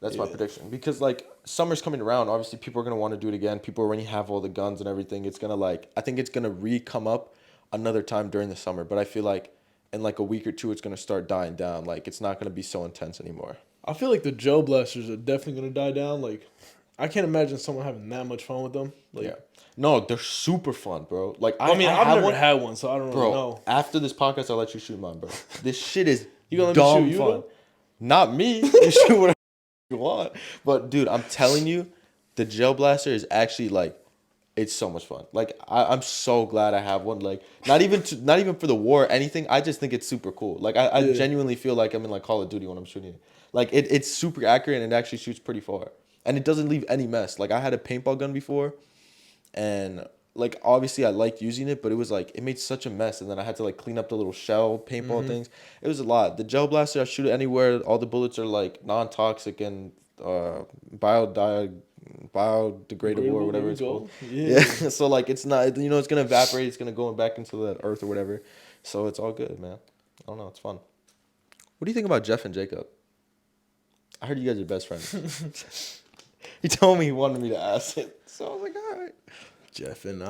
That's my prediction because like summer's coming around. Obviously, people are gonna want to do it again. People already have all the guns and everything. It's gonna like I think it's gonna come up another time during the summer. But I feel like in like a week or 2, it's gonna start dying down. Like it's not gonna be so intense anymore. I feel like the gel blasters are definitely gonna die down. Like I can't imagine someone having that much fun with them. Like, yeah, no, they're super fun, bro. Like I mean, I've never one, had one, so I don't bro. really know. After this podcast, I'll let you shoot mine, bro. This shit is You gonna let dumb me shoot you, fun. though? Not me. You shoot whatever you want, but dude, I'm telling you, the gel blaster is actually like, it's so much fun. Like I'm so glad I have one. Like not even for the war or anything. I just think it's super cool. Like I genuinely feel like I'm in like Call of Duty when I'm shooting it. Like it's super accurate and it actually shoots pretty far. And it doesn't leave any mess. Like I had a paintball gun before and like obviously I liked using it, but it was like it made such a mess and then I had to like clean up the little shell paintball things. It was a lot. The gel blaster, I shoot it anywhere. All the bullets are like non-toxic and biodegradable or whatever it's called. Yeah. So like it's not, it's gonna evaporate, it's gonna go back into the earth or whatever. So it's all good, man. I don't know, it's fun. What do you think about Jeff and Jacob? I heard you guys are best friends. He told me he wanted me to ask it, so I was like, all right. Jeff and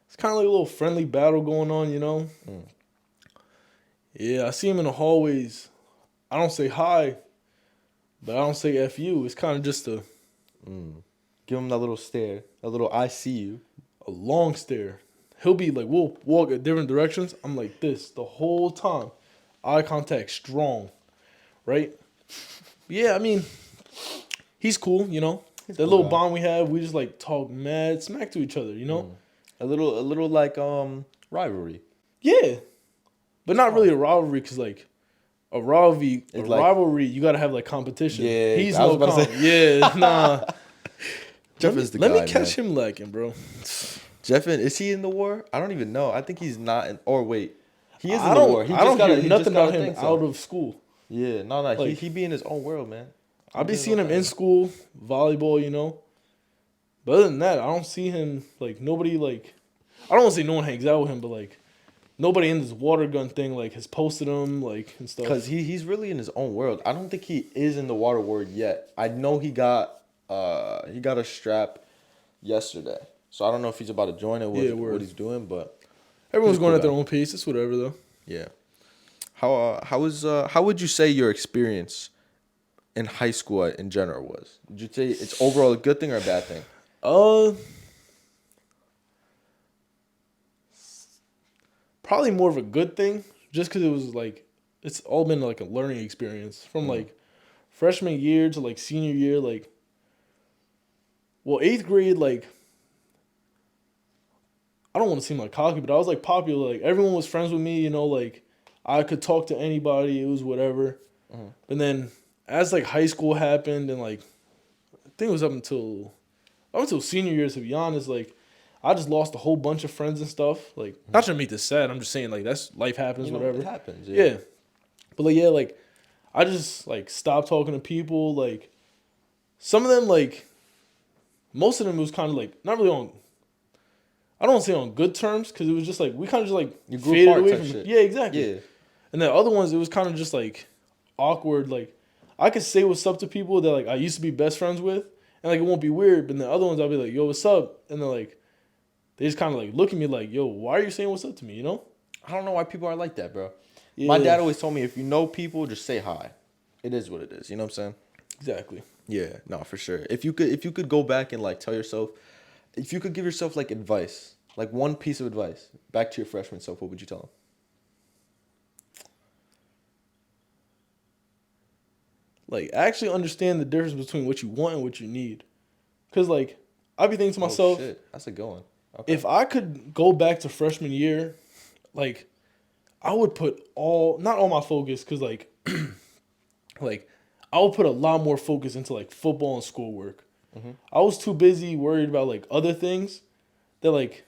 it's kind of like a little friendly battle going on, you know. Yeah, I see him in the hallways. I don't say hi, but I don't say F you. It's kind of just a Give him that little stare, a little I see you. long stare. He'll be like, we'll walk in different directions. I'm like this the whole time. Eye contact strong, right? Yeah, I mean, he's cool, you know. That cool little guy. bond we have, we just like talk mad smack to each other, you know. A little like rivalry. Yeah, but not really a rivalry because like a rivalry, you gotta have like competition. Yeah, he's I was no about to comp. Yeah, nah. Jeff let is the me, guy. Let me catch man. him lacking, bro. Jeff, is he in the war? I don't even know. I think he's not in. Or wait, he is in I the don't. war. He I don't just hear he nothing just got about a him thing, so. out of school. Yeah, no. Like- he be in his own world, man. I be seeing him in school, volleyball, you know. But other than that, I don't see him like nobody like. I don't want to say no one hangs out with him, but like nobody in this water gun thing like has posted him like and stuff. Because he's really in his own world. I don't think he is in the water world yet. I know he got a strap yesterday. So I don't know if he's about to join it, what he's doing, but Everyone's he's going cool at their guy. own pace. It's whatever though. Yeah. How would you say your experience in high school in general was? Would you say it's overall a good thing or a bad thing? Probably more of a good thing, just because it was like it's all been like a learning experience from like freshman year to like senior year. Like, well, 8th grade, like I don't want to seem like cocky, but I was like popular. Like everyone was friends with me, you know. Like I could talk to anybody. It was whatever. And then as like high school happened, and like I think it was up until senior year, to be honest, like I just lost a whole bunch of friends and stuff. Like, not trying to make this sad. I'm just saying, like, that's life happens, You know, whatever. it happens. Yeah. But, like, yeah, like, I just, like, stopped talking to people. Like, some of them, like, most of them was kind of, like, not really on, I don't want to say on good terms, because it was just, like, we kind of just, like, You grew faded apart away type from shit. Yeah, exactly. Yeah. And then other ones, it was kind of just, like, awkward. Like, I could say what's up to people that, like, I used to be best friends with, and, like, it won't be weird. But then the other ones, I'll be like, yo, what's up? And they're like, they just kind of like look at me like, yo, why are you saying what's up to me, you know? I don't know why people are like that, bro. Yeah. My dad always told me if you know people, just say hi. It is what it is. You know what I'm saying? Exactly. Yeah, no, for sure. If you could go back and like tell yourself, if you could give yourself like advice, like one piece of advice back to your freshman self, what would you tell them? Like, actually understand the difference between what you want and what you need. Because, like, I be thinking to myself, Oh, shit. That's a good one. Okay. if I could go back to freshman year, like, I would put not all my focus, because, like, like, I would put a lot more focus into, like, football and schoolwork. I was too busy worried about, like, other things that, like,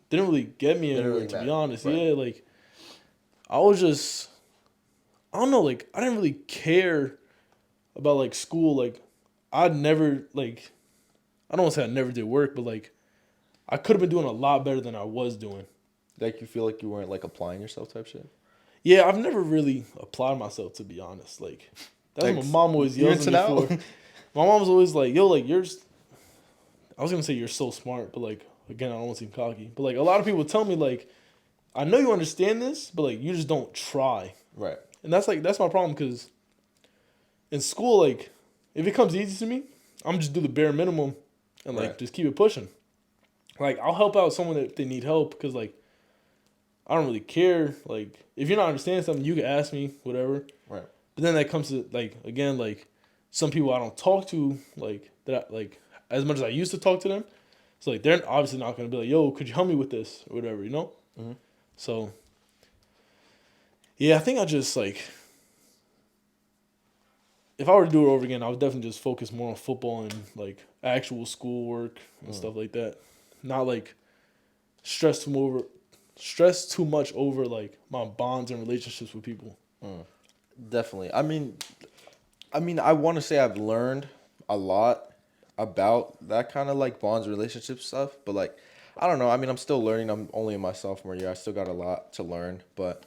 didn't really get me anywhere, really to be matter. honest. Right. Yeah, like, I was just, I don't know, like, I didn't really care about, like, school. Like, I'd never, like, I don't want to say I never did work, but, like, I could have been doing a lot better than I was doing. Like you feel like you weren't like applying yourself type shit? Yeah, I've never really applied myself, to be honest. Like, that's Like, what my mom always you yells at into me now? for. My mom's always like, yo, like, I was going to say you're so smart, but, like, again, I don't want to seem cocky. But, like, a lot of people tell me, like, I know you understand this, but, like, you just don't try. Right. And that's my problem, because in school, like, if it comes easy to me, I'm just do the bare minimum and, like, Right. just keep it pushing. Like, I'll help out someone if they need help, because, like, I don't really care. Like, if you're not understanding something, you can ask me, whatever. Right. But then that comes to, like, again, like, some people I don't talk to, like, that I, like, as much as I used to talk to them. So, like, they're obviously not going to be like, yo, could you help me with this or whatever, you know? Mm-hmm. So, yeah, I think I just, like, if I were to do it over again, I would definitely just focus more on football and, like, actual schoolwork and stuff like that. Not, like, stress too much over, like, my bonds and relationships with people. Definitely. I mean, I want to say I've learned a lot about that kind of like bonds, relationship stuff, but like, I don't know. I mean, I'm still learning. I'm only in my sophomore year. I still got a lot to learn, but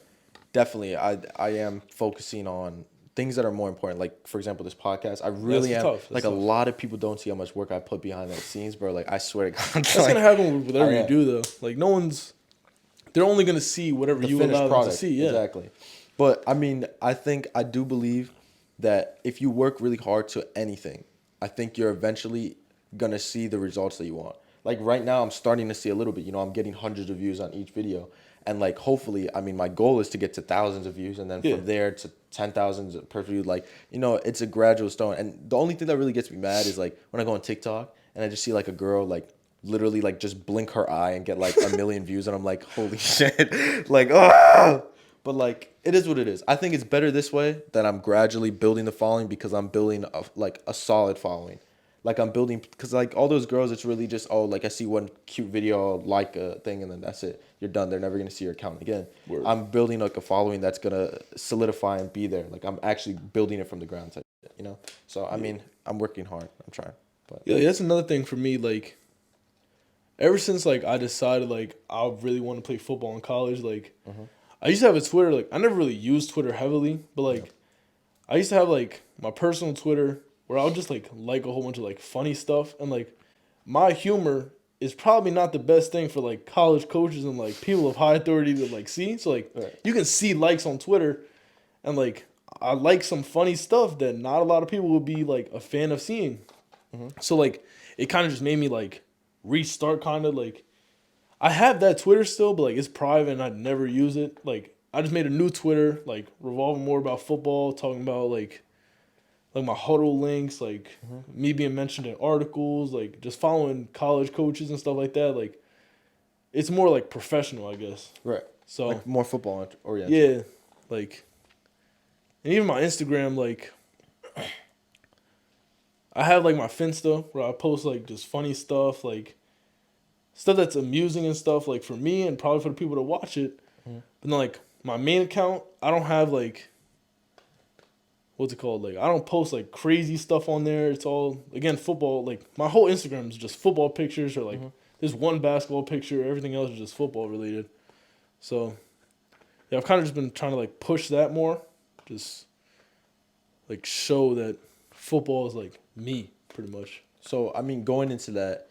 definitely, I am focusing on things that are more important. Like, for example, this podcast. I really That's am. tough. That's Like, tough. a lot of people don't see how much work I put behind the scenes, bro. Like, I swear to God. That's like, gonna happen with whatever I you am. do, though. Like, no one's. They're only gonna see whatever The you finished allow them to product. see. Yeah. Exactly. But I mean, I do believe that if you work really hard to anything, I think you're eventually gonna see the results that you want. Like right now, I'm starting to see a little bit. You know, I'm getting hundreds of views on each video, and like hopefully, I mean, my goal is to get to thousands of views, and then Yeah. from there to 10,000 per view. Like, you know, it's a gradual stone. And the only thing that really gets me mad is like when I go on TikTok and I just see like a girl like literally like just blink her eye and get like a million views, and I'm like, holy shit, like oh. But like it is what it is. I think it's better this way that I'm gradually building the following because I'm building a solid following. Like I'm building because like all those girls, it's really just like I see one cute video, I'll like a thing, and then that's it. You're done. They're never gonna see your account again. Word. I'm building like a following that's gonna solidify and be there. Like I'm actually building it from the ground type shit, you know. So I mean, I'm working hard. I'm trying. But Yeah, that's another thing for me. Like, ever since like I decided like I really want to play football in college, like I used to have a Twitter. Like I never really used Twitter heavily, but like I used to have like my personal Twitter where I'll just like a whole bunch of like funny stuff, and like my humor is probably not the best thing for like college coaches and like people of high authority to like see. So like Right. you can see likes on Twitter, and like I like some funny stuff that not a lot of people would be like a fan of seeing. So like it kind of just made me like restart kind of like I have that Twitter still, but like it's private and I'd never use it. Like I just made a new Twitter, like revolving more about football, talking about like my huddle links, like me being mentioned in articles, like just following college coaches and stuff like that. Like it's more like professional, I guess. right. So Like more football oriented. yeah, like, and even my Instagram, like I have like my Finsta where I post like just funny stuff, like stuff that's amusing and stuff, like for me and probably for the people to watch it. But then like my main account, I don't have like what's it called? Like I don't post like crazy stuff on there. It's all again football. Like my whole Instagram is just football pictures or like there's one basketball picture. Everything else is just football related. So yeah, I've kind of just been trying to like push that more, just like show that football is like me pretty much. So I mean, going into that,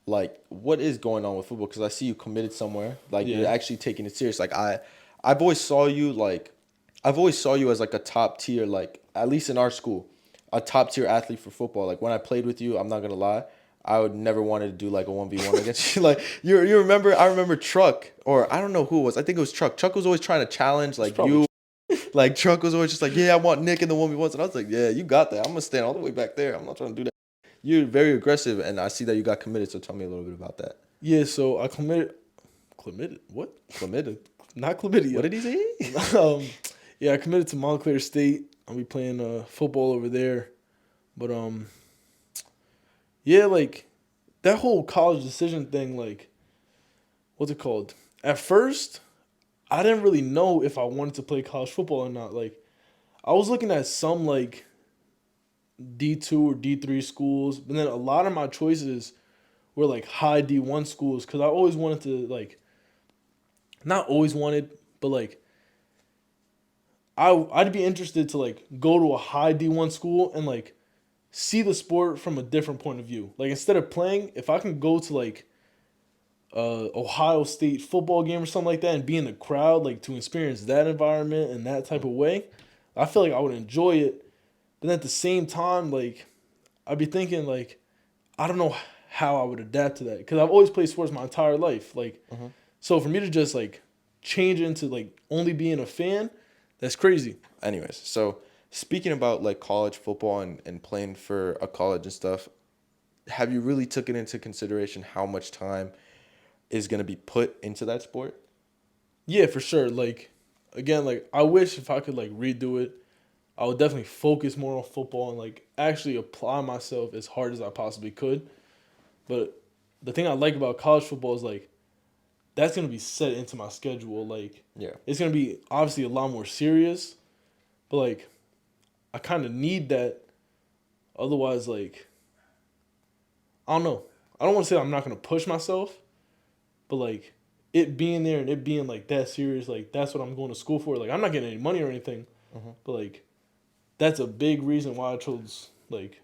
like, what is going on with football? Because I see you committed somewhere. Like Yeah. you're actually taking it serious. Like I've always saw you like, I've always saw you as like a top tier, like at least in our school, a top tier athlete for football. Like when I played with you, I'm not gonna lie, I would never wanted to do like a 1v1 against you. Like you remember, I remember Truck, or I don't know who it was. I think it was Truck. Truck was always trying to challenge like probably you. Like Truck was always just like, yeah, I want Nick in the 1v1s, and I was like, yeah, you got that. I'm gonna stand all the way back there. I'm not trying to do that. You're very aggressive, and I see that you got committed. So tell me a little bit about that. Yeah, so I committed what? Committed. Not chlamydia. What did he say? Yeah, I committed to Montclair State. I'll be playing football over there. But yeah, like that whole college decision thing, like what's it called? At first, I didn't really know if I wanted to play college football or not. Like I was looking at some like D2 or D3 schools, but then a lot of my choices were like high D1 schools because I always wanted to like, not always wanted, but like I'd be interested to like go to a high D1 school and like see the sport from a different point of view. Like instead of playing, if I can go to like Ohio State football game or something like that and be in the crowd, like to experience that environment and that type of way, I feel like I would enjoy it. But at the same time, like I'd be thinking like I don't know how I would adapt to that because I've always played sports my entire life. Like so for me to just like change into like only being a fan, that's crazy. Anyways, so speaking about like college football and playing for a college and stuff, have you really took it into consideration how much time is going to be put into that sport? Yeah, for sure. Like again, like I wish if I could like redo it, I would definitely focus more on football and like actually apply myself as hard as I possibly could. But the thing I like about college football is like that's gonna be set into my schedule. Like Yeah. it's gonna be obviously a lot more serious, but like I kind of need that. Otherwise, like I don't know. I don't want to say I'm not gonna push myself, but like it being there and it being like that serious, like that's what I'm going to school for. Like I'm not getting any money or anything, but like that's a big reason why I chose like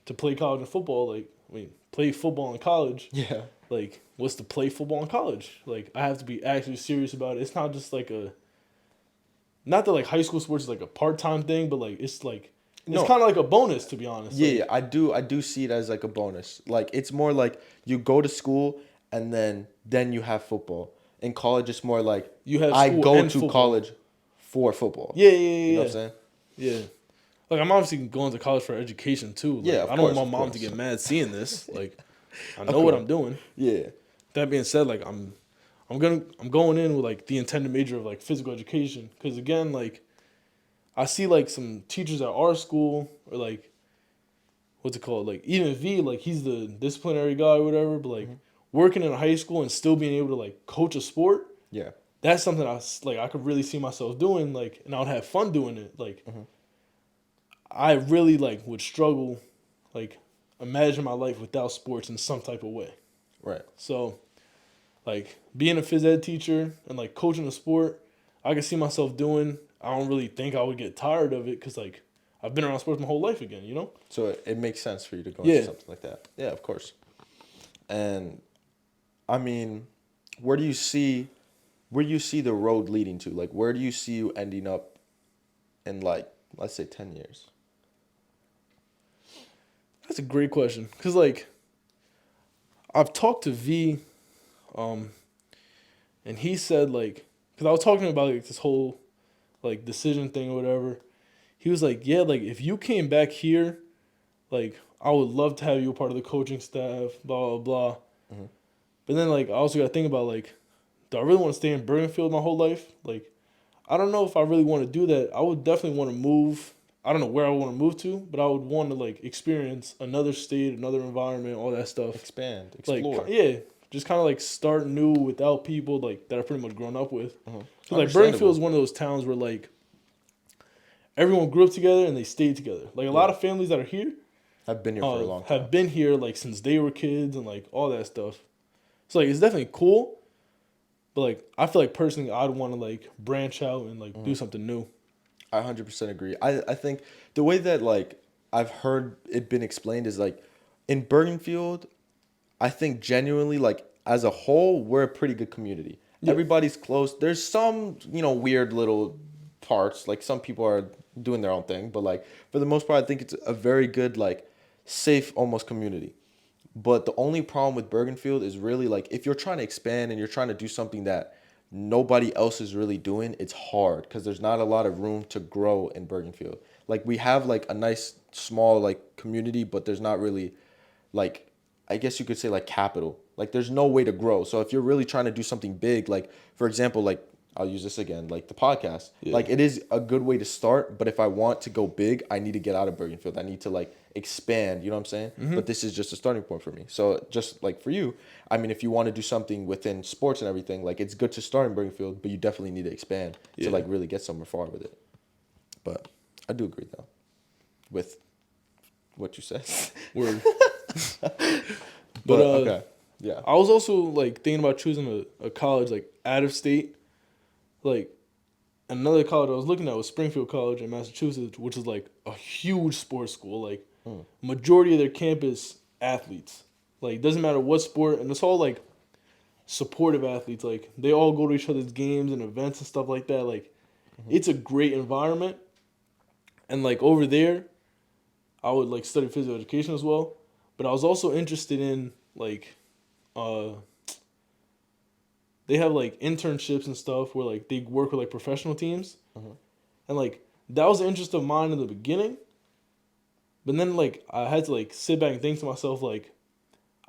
to play college and football. Like I mean, play football in college. Yeah. Like what's to play football in college? Like I have to be actually serious about it. It's not just like a not that like high school sports is like a part-time thing, but like it's No. kind of like a bonus, to be honest. Yeah, Like, yeah, I do see it as like a bonus. Like it's more like you go to school and then you have football. In college, it's more like you have I school go and to football. college for football. Yeah, You know what I'm saying? Yeah. Like I'm obviously going to college for education too. Like, Yeah, of I don't course, want my of mom to course. get mad seeing this. Like I know what course. I'm doing. Yeah. That being said, like I'm going in with like the intended major of like physical education because again, like I see like some teachers at our school or like what's it called? Like even V, like he's the disciplinary guy or whatever, but like working in a high school and still being able to like coach a sport, Yeah. that's something I could really see myself doing, like, and I would have fun doing it. Like I really like would struggle, like imagine my life without sports in some type of way. Right. So like being a phys ed teacher and like coaching a sport, I could see myself doing. I don't really think I would get tired of it because like I've been around sports my whole life again, you know? So it makes sense for you to go Yeah. into something like that. Yeah, of course. And I mean, where do you see the road leading to? Like where do you see you ending up in like let's say 10 years? That's a great question because like I've talked to V, and he said like because I was talking about like this whole like decision thing or whatever. He was like, yeah, like if you came back here, like I would love to have you a part of the coaching staff, blah blah blah. But then like I also got to think about like, do I really want to stay in Bergenfield my whole life? Like, I don't know if I really want to do that. I would definitely want to move. I don't know where I want to move to, but I would want to like experience another state, another environment, all that stuff. Expand, Like explore. yeah, just kind of like start new without people like that I've pretty much grown up with. So like Understandable. Bergenfield is one of those towns where like everyone grew up together and they stayed together. Like a lot of families that are here I've been here for a long time. have been here like since they were kids and like all that stuff. So like it's definitely cool, but like I feel like personally I'd want to like branch out and like do something new. I 100% agree. I think the way that like I've heard it been explained is like in Bergenfield, I think genuinely like as a whole we're a pretty good community. Yeah. Everybody's close. There's some weird little parts like some people are doing their own thing, but like for the most part I think it's a very good like safe almost community. But the only problem with Bergenfield is really like if you're trying to expand and you're trying to do something that nobody else is really doing, it's hard because there's not a lot of room to grow in Bergenfield. Like we have like a nice small like community, but there's not really like I guess you could say like capital. Like there's no way to grow. So if you're really trying to do something big, like for example, like I'll use this again, like the podcast. Yeah. Like it is a good way to start, but if I want to go big, I need to get out of Bergenfield. I need to like expand, you know what I'm saying? But this is just a starting point for me. So just like for you, I mean, if you want to do something within sports and everything, like it's good to start in Bergenfield, but you definitely need to expand to like really get somewhere far with it. But I do agree though with what you said. Word. But uh, okay. Yeah. I was also like thinking about choosing a college like out of state. Like another college I was looking at was Springfield College in Massachusetts, which is like a huge sports school. Like majority of their campus athletes. Like doesn't matter what sport, and it's all like supportive athletes. Like they all go to each other's games and events and stuff like that. Like it's a great environment. And like over there, I would like study physical education as well. But I was also interested in like they have like internships and stuff where like they work with like professional teams. And like that was an interest of mine in the beginning. But then like I had to like sit back and think to myself like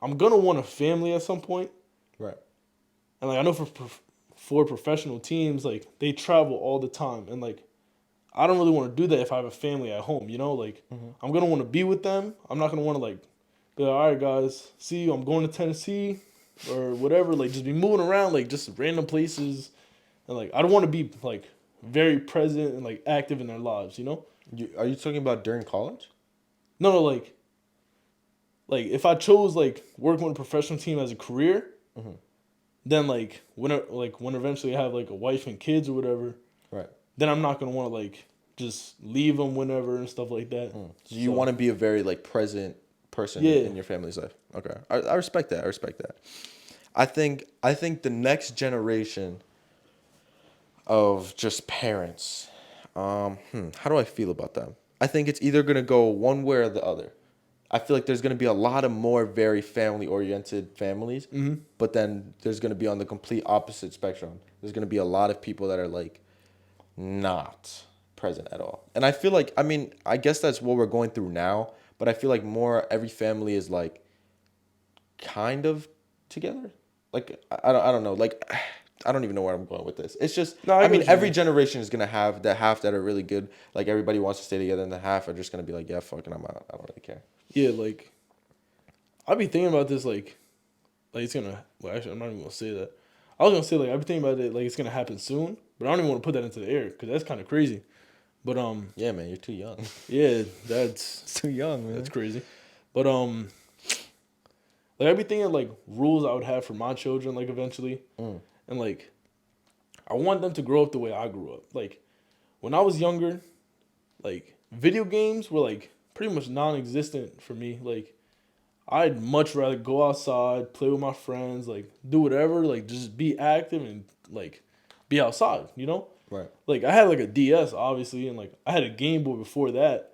I'm gonna want a family at some point. Right. And like I know for professional teams, like they travel all the time, and like I don't really want to do that if I have a family at home, you know? Like I'm gonna want to be with them. I'm not gonna want to like be like, all right guys, see you, I'm going to Tennessee or whatever, like just be moving around like just random places. And like I don't want to be like very present and like active in their lives, you know? Are you talking about during college? No, like if I chose like working with a professional team as a career, then like when eventually I have like a wife and kids or whatever, Right. then I'm not gonna want to like just leave them whenever and stuff like that. So you want to be a very like present person in your family's life. Okay. I respect that. I respect that. I think the next generation of just parents, how do I feel about them? I think it's either gonna go one way or the other. I feel like there's gonna be a lot of more very family oriented families, but then there's gonna be on the complete opposite spectrum. There's gonna be a lot of people that are like not present at all. And I feel like, I mean, I guess that's what we're going through now, but I feel like more every family is like kind of together. Like I don't know. Like I don't even know where I'm going with this. It's just No, I I get mean what you every mean. generation is gonna have the half that are really good. Like everybody wants to stay together, and the half are just gonna be like, yeah, fucking, I'm out. I don't really care. Yeah, like I be thinking about this like it's gonna. Well, actually, I'm not even gonna say that. I was gonna say like I be thinking about it like it's gonna happen soon, but I don't even want to put that into the air because that's kind of crazy. But Yeah, man, you're too young. yeah, that's It's too young, man. that's crazy. But like I be thinking like rules I would have for my children like eventually, and like I want them to grow up the way I grew up. Like when I was younger, like video games were like pretty much non-existent for me. Like I'd much rather go outside, play with my friends, like do whatever, like just be active and like be outside, you know? Right. Like I had like a DS obviously and like I had a Game Boy before that.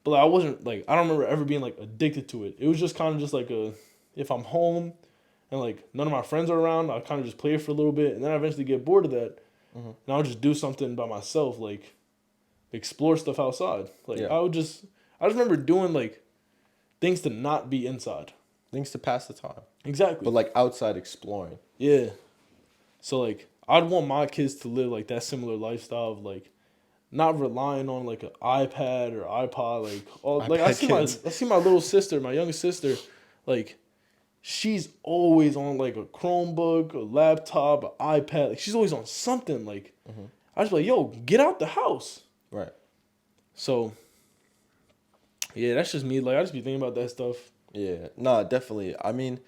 But like, I wasn't like I don't remember ever being like addicted to it. It was just kind of just like a if I'm home and like none of my friends are around, I kind of just play it for a little bit and then I eventually get bored of that. And I'll just do something by myself, like explore stuff outside. Like Yeah. I just remember doing like things to not be inside. Things to pass the time. Exactly. But like outside exploring. Yeah. So like I'd want my kids to live like that similar lifestyle of like not relying on like an iPad or iPod like all like I iPad see kids. my little sister, my youngest sister, like she's always on like a Chromebook, a laptop, an iPad. Like she's always on something like I just be like, yo, get out the house. Right. So yeah, that's just me. Like I just be thinking about that stuff. Yeah, no, definitely. I mean,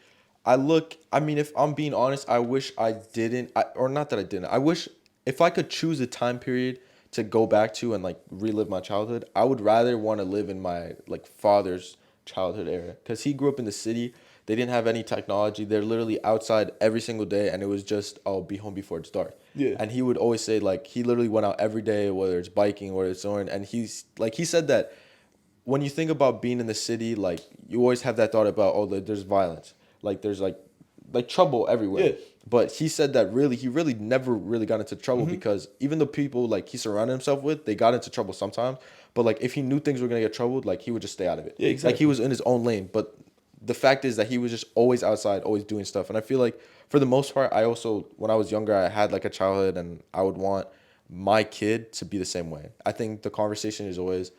if I'm being honest, I wish I didn't, or not that I didn't. I wish if I could choose a time period to go back to and like relive my childhood, I would rather want to live in my like father's childhood era because he grew up in the city. They didn't have any technology. They're literally outside every single day, and it was just, oh, be home before it's dark. Yeah. And he would always say like he literally went out every day, whether it's biking, whether it's soaring, and he's like he said that when you think about being in the city, like you always have that thought about, oh, there's violence, like there's like trouble everywhere. Yeah. But he said that he really never really got into trouble because even the people like he surrounded himself with, they got into trouble sometimes. But like if he knew things were gonna get troubled, like he would just stay out of it. Yeah, exactly. Like he was in his own lane. But the fact is that he was just always outside, always doing stuff. And I feel like for the most part, I also when I was younger, I had like a childhood, and I would want my kid to be the same way. I think the conversation is always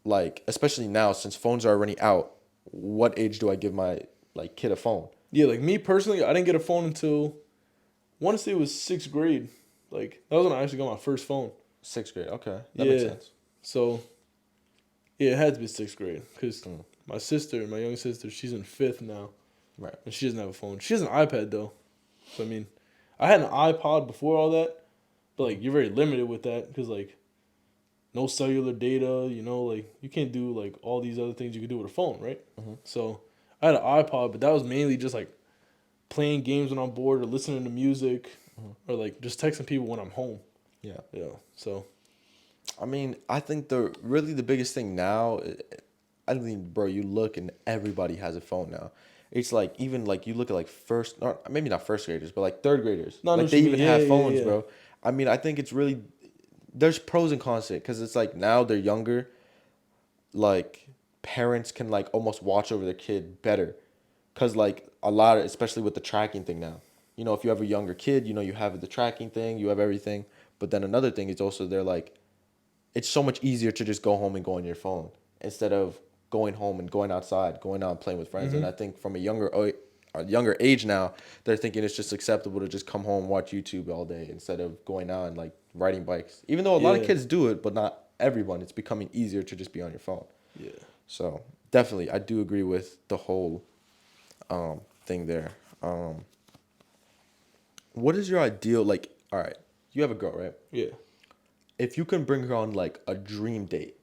like, especially now since phones are already out, what age do I give my like kid a phone? Yeah, like me personally, I didn't get a phone until I want to say it was 6th grade. Like that was when I actually got my first phone. 6th grade. Okay, that makes sense. So yeah, it had to be 6th grade because my sister, my young sister, she's in 5th now, Right. and she doesn't have a phone. She has an iPad though. So I mean, I had an iPod before all that, but like you're very limited with that because like no cellular data, you know, like you can't do like all these other things you could do with a phone, right? So I had an iPod, but that was mainly just like playing games when I'm bored or listening to music or like just texting people when I'm home. Yeah. Yeah. So I mean, I think the biggest thing now, I mean, bro, you look and everybody has a phone now. It's like even like you look at like maybe not first graders, but like third graders. No, I know like what they you even mean. have Yeah, phones, yeah. bro. I mean, I think it's really there's pros and cons to it because it's like now they're younger, like parents can like almost watch over their kid better, because like a lot of, especially with the tracking thing now, you know, if you have a younger kid, you know, you have the tracking thing, you have everything, but then another thing is also they're like it's so much easier to just go home and go on your phone instead of going home and going outside, going out and playing with friends. And I think from a younger age now, they're thinking it's just acceptable to just come home, watch YouTube all day instead of going out and like riding bikes. Even though a lot of Yeah. kids do it, but not everyone. It's becoming easier to just be on your phone. yeah. So definitely, I do agree with the whole thing there. what is your ideal, like, all right, you have a girl, right? Yeah. If you can bring her on like a dream date,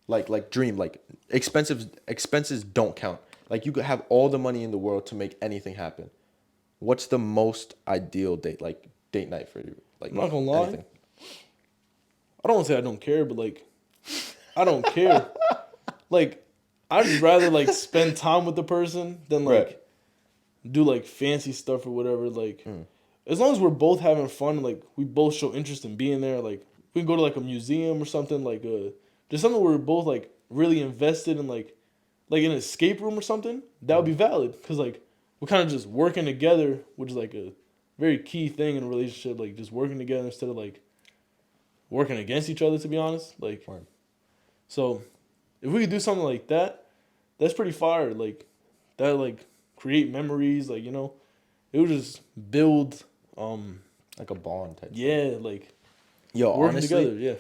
like dream, like expenses don't count. Like you could have all the money in the world to make anything happen. What's the most ideal date, like date night for you? Like I'm not gonna lie. anything. I don't want to say I don't care, but like, I don't care. Like, I'd just rather like spend time with the person than like Right. do like fancy stuff or whatever. Like, as long as we're both having fun, like we both show interest in being there. Like, we can go to like a museum or something. Like, just something where we're both like really invested in like an escape room or something. That would be valid because like we're kind of just working together, which is like a very key thing in a relationship. Like just working together instead of like working against each other. To be honest, like Word. so if we could do something like that, that's pretty fire. Like that, like create memories. Like it would just build. Like a bond type. Yeah, like Yo, working honestly, together. Yeah.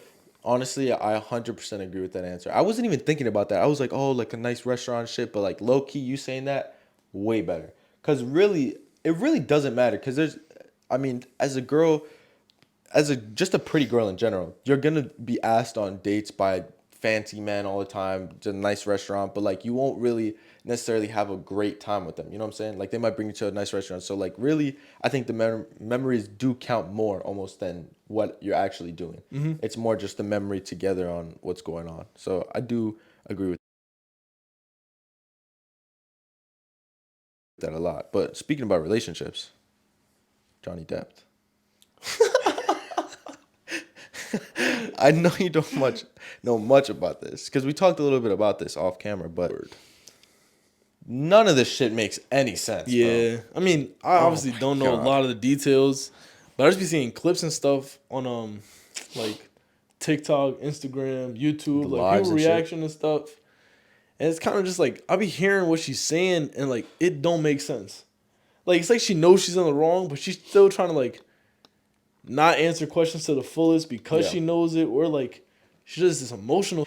honestly, I 100% agree with that answer. I wasn't even thinking about that. I was like, oh, like a nice restaurant shit, but like low key, you saying that way better. Cause really, it really doesn't matter. Cause I mean, as a girl, just a pretty girl in general, you're gonna be asked on dates by fancy men all the time to a nice restaurant, but like you won't really necessarily have a great time with them. You know what I'm saying? Like they might bring you to a nice restaurant. So like really, I think the memories do count more almost than what you're actually doing. It's more just the memory together on what's going on. So I do agree with that a lot. But speaking about relationships, Johnny Depp. I know you don't know much about this because we talked a little bit about this off camera, but none of this shit makes any sense. Yeah, bro. I mean, I obviously my don't know a God. lot of the details, but I just be seeing clips and stuff on like TikTok, Instagram, YouTube, The like lives people and shit. reaction and stuff, and it's kind of just like I be hearing what she's saying and like it don't make sense. Like it's like she knows she's in the wrong, but she's still trying to like not answer questions to the fullest because Yeah. she knows it, or like she's just this emotional.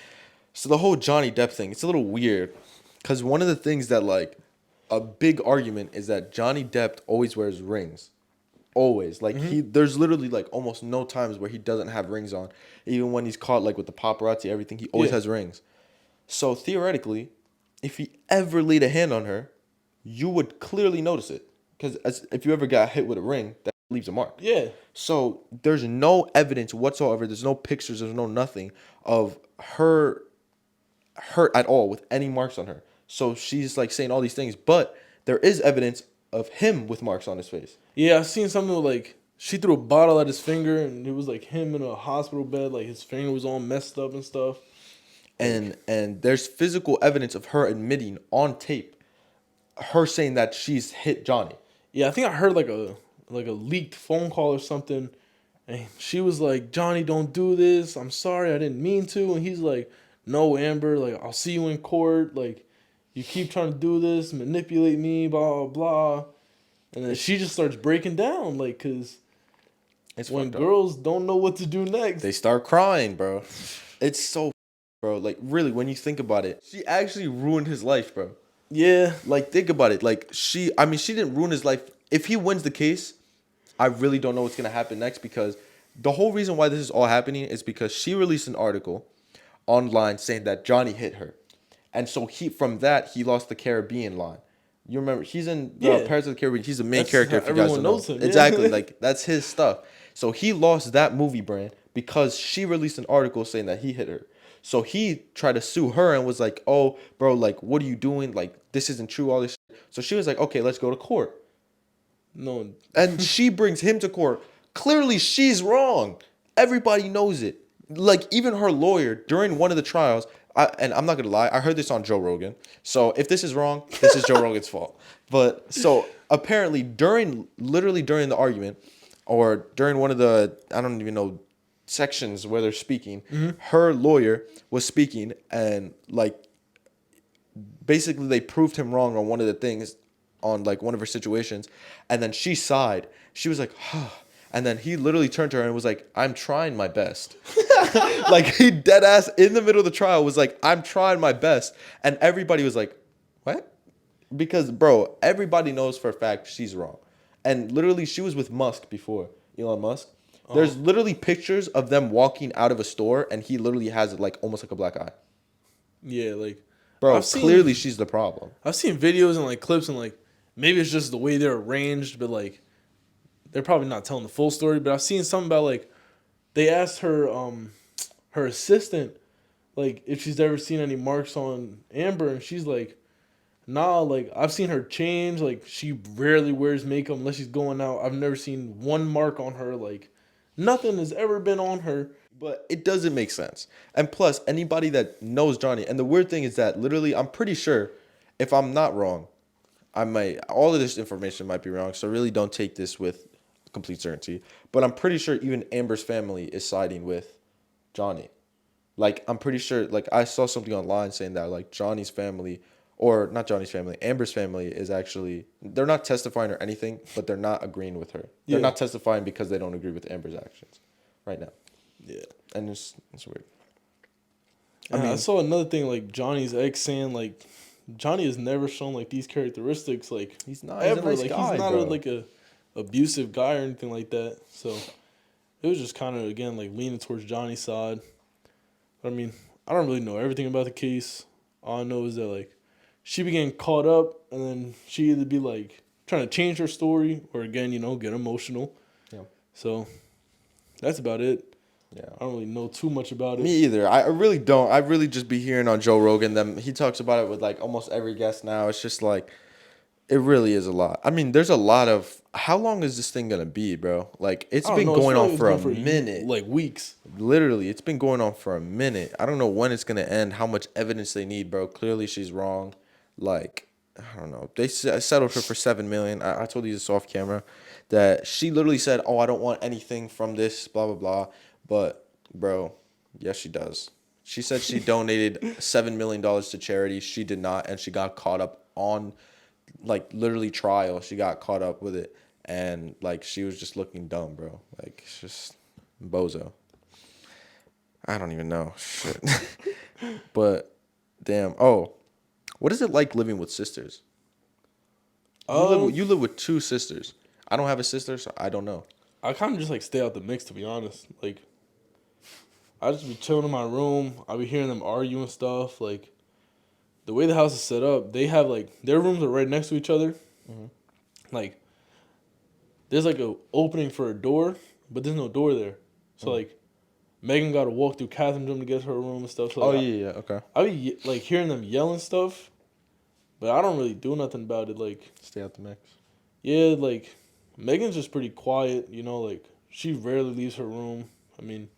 So the whole Johnny Depp thing, it's a little weird because one of the things that like a big argument is that Johnny Depp always wears rings. Always. Like there's literally like almost no times where he doesn't have rings on. Even when he's caught like with the paparazzi, everything, he always Yeah. has rings. So theoretically, if he ever laid a hand on her, you would clearly notice it. Because if you ever got hit with a ring, that leaves a mark. Yeah, So there's no evidence whatsoever. There's no pictures. There's no nothing of her hurt at all with any marks on her. So she's like saying all these things, but there is evidence of him with marks on his face. yeah. I seen something with, like she threw a bottle at his finger and it was like him in a hospital bed, like his finger was all messed up and stuff. And there's physical evidence of her admitting on tape, her saying that she's hit Johnny. Yeah, I think I heard like a leaked phone call or something, and she was like, "Johnny, don't do this. I'm sorry, I didn't mean to." And he's like, "No, Amber, like I'll see you in court. Like you keep trying to do this, manipulate me, blah blah blah." And then she just starts breaking down, like, cause It's when fucked up. girls don't know what to do next. They start crying, bro. It's so, bro. Like really, when you think about it, she actually ruined his life, bro. Yeah, Like think about it. Like she didn't ruin his life. If he wins the case, I really don't know what's gonna happen next because the whole reason why this is all happening is because she released an article online saying that Johnny hit her, and so he lost the Caribbean line. You remember he's in the Yeah. Pirates of the Caribbean. He's the main That's character. how If you guys everyone don't knows know. him, yeah. Exactly, like that's his stuff. So he lost that movie brand because she released an article saying that he hit her. So he tried to sue her and was like, "Oh, bro, like what are you doing? Like this isn't true. All this." Shit. So she was like, "Okay, let's go to court." no, And she brings him to court. Clearly, she's wrong. Everybody knows it. Like, even her lawyer, during one of the trials, and I'm not going to lie, I heard this on Joe Rogan. So, if this is wrong, this is Joe Rogan's fault. But, so, apparently, literally during the argument, or during one of the, I don't even know, sections where they're speaking, her lawyer was speaking, and, like, basically they proved him wrong on one of the things on like one of her situations, and then she sighed. She was like, and then he literally turned to her and was like, "I'm trying my best." Like he dead ass in the middle of the trial was like, "I'm trying my best," and everybody was like, "What?" Because bro, everybody knows for a fact she's wrong. And literally, she was with Musk before, Elon Musk. There's literally pictures of them walking out of a store, and he literally has like almost like a black eye. Yeah, like Bro, clearly she's the problem. I've seen videos and like clips and like maybe it's just the way they're arranged, but like they're probably not telling the full story. But I've seen something about like they asked her assistant like if she's ever seen any marks on Amber, and she's like, nah, like I've seen her change. Like she rarely wears makeup unless she's going out. I've never seen one mark on her. Like nothing has ever been on her. But it doesn't make sense. And plus, anybody that knows Johnny, and the weird thing is that literally, I'm pretty sure, if I'm not wrong, all of this information might be wrong, so really don't take this with complete certainty. But I'm pretty sure even Amber's family is siding with Johnny. Like, I'm pretty sure, like, I saw something online saying that, like, Johnny's family, or not Johnny's family, Amber's family is actually, they're not testifying or anything, but they're not agreeing with her. They're Yeah. not testifying because they don't agree with Amber's actions right now. Yeah. And it's weird. I saw another thing like Johnny's ex saying like Johnny has never shown like these characteristics like He's not ever. he's a nice like guy, he's not bro. like a abusive guy or anything like that. So it was just kind of again like leaning towards Johnny's side. I mean, I don't really know everything about the case. All I know is that like she began caught up, and then she either be like trying to change her story or again get emotional. Yeah. So that's about it. Yeah. I don't really know too much about it. Me either. I really don't. I really just be hearing on Joe Rogan them. He talks about it with like almost every guest now. It's just like it really is a lot. I mean, there's a lot of how long is this thing gonna be, bro? Like it's I don't been know, going on it's for a going minute. like weeks. Literally, it's been going on for a minute. I don't know when it's gonna end. How much evidence they need, bro? Clearly, she's wrong. Like I don't know. They settled her for $7 million. I told you this off camera that she literally said, "Oh, I don't want anything from this." Blah blah blah. But, bro, yes, she does. She said she donated $7 million to charity. She did not, and she got caught up on, like, literally trial. She got caught up with it, and, like, she was just looking dumb, bro. Like, it's just bozo. I don't even know. Shit. But, damn. Oh, what is it like living with sisters? You live with two sisters. I don't have a sister, so I don't know. I kind of just like stay out the mix, to be honest. Like, I just be chilling in my room. I be hearing them argue and stuff. Like, the way the house is set up, they have like their rooms are right next to each other. Mm-hmm. Like, there's like a opening for a door, but there's no door there. So like, Megan got to walk through Catherine's room to get to her room and stuff. So, like, yeah, okay. I be like hearing them yelling stuff, but I don't really do nothing about it. Like, Stay out the mix. yeah, like Megan's just pretty quiet, like she rarely leaves her room. I mean,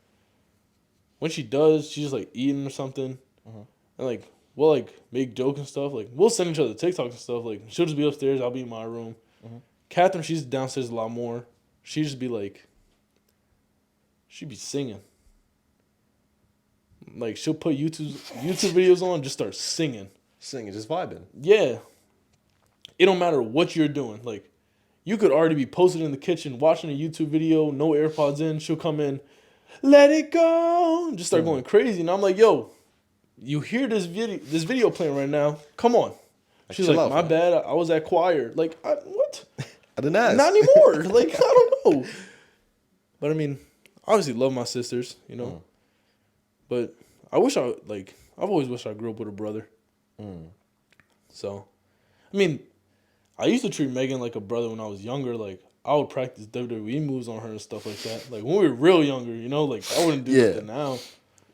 when she does, she's just like eating or something. And like we'll like make jokes and stuff. Like we'll send each other TikToks and stuff. Like she'll just be upstairs, I'll be in my room. Catherine, she's downstairs a lot more. She just be like, she be singing. Like she'll put YouTube videos on, just start singing. Singing, just vibing. Yeah. It don't matter what you're doing. Like, you could already be posted in the kitchen watching a YouTube video, no AirPods in. She'll come in, let it go, and just start going crazy. And I'm like, yo, you hear this video playing right now? Come on. She's like, my bad. I was at choir. Like, what? I didn't ask. Not anymore. Like, I don't know. But I mean, obviously love my sisters, But I've always wished I grew up with a brother. So, I mean, I used to treat Megan like a brother when I was younger. Like, I would practice WWE moves on her and stuff like that. Like, when we were real younger, like, I wouldn't do that now.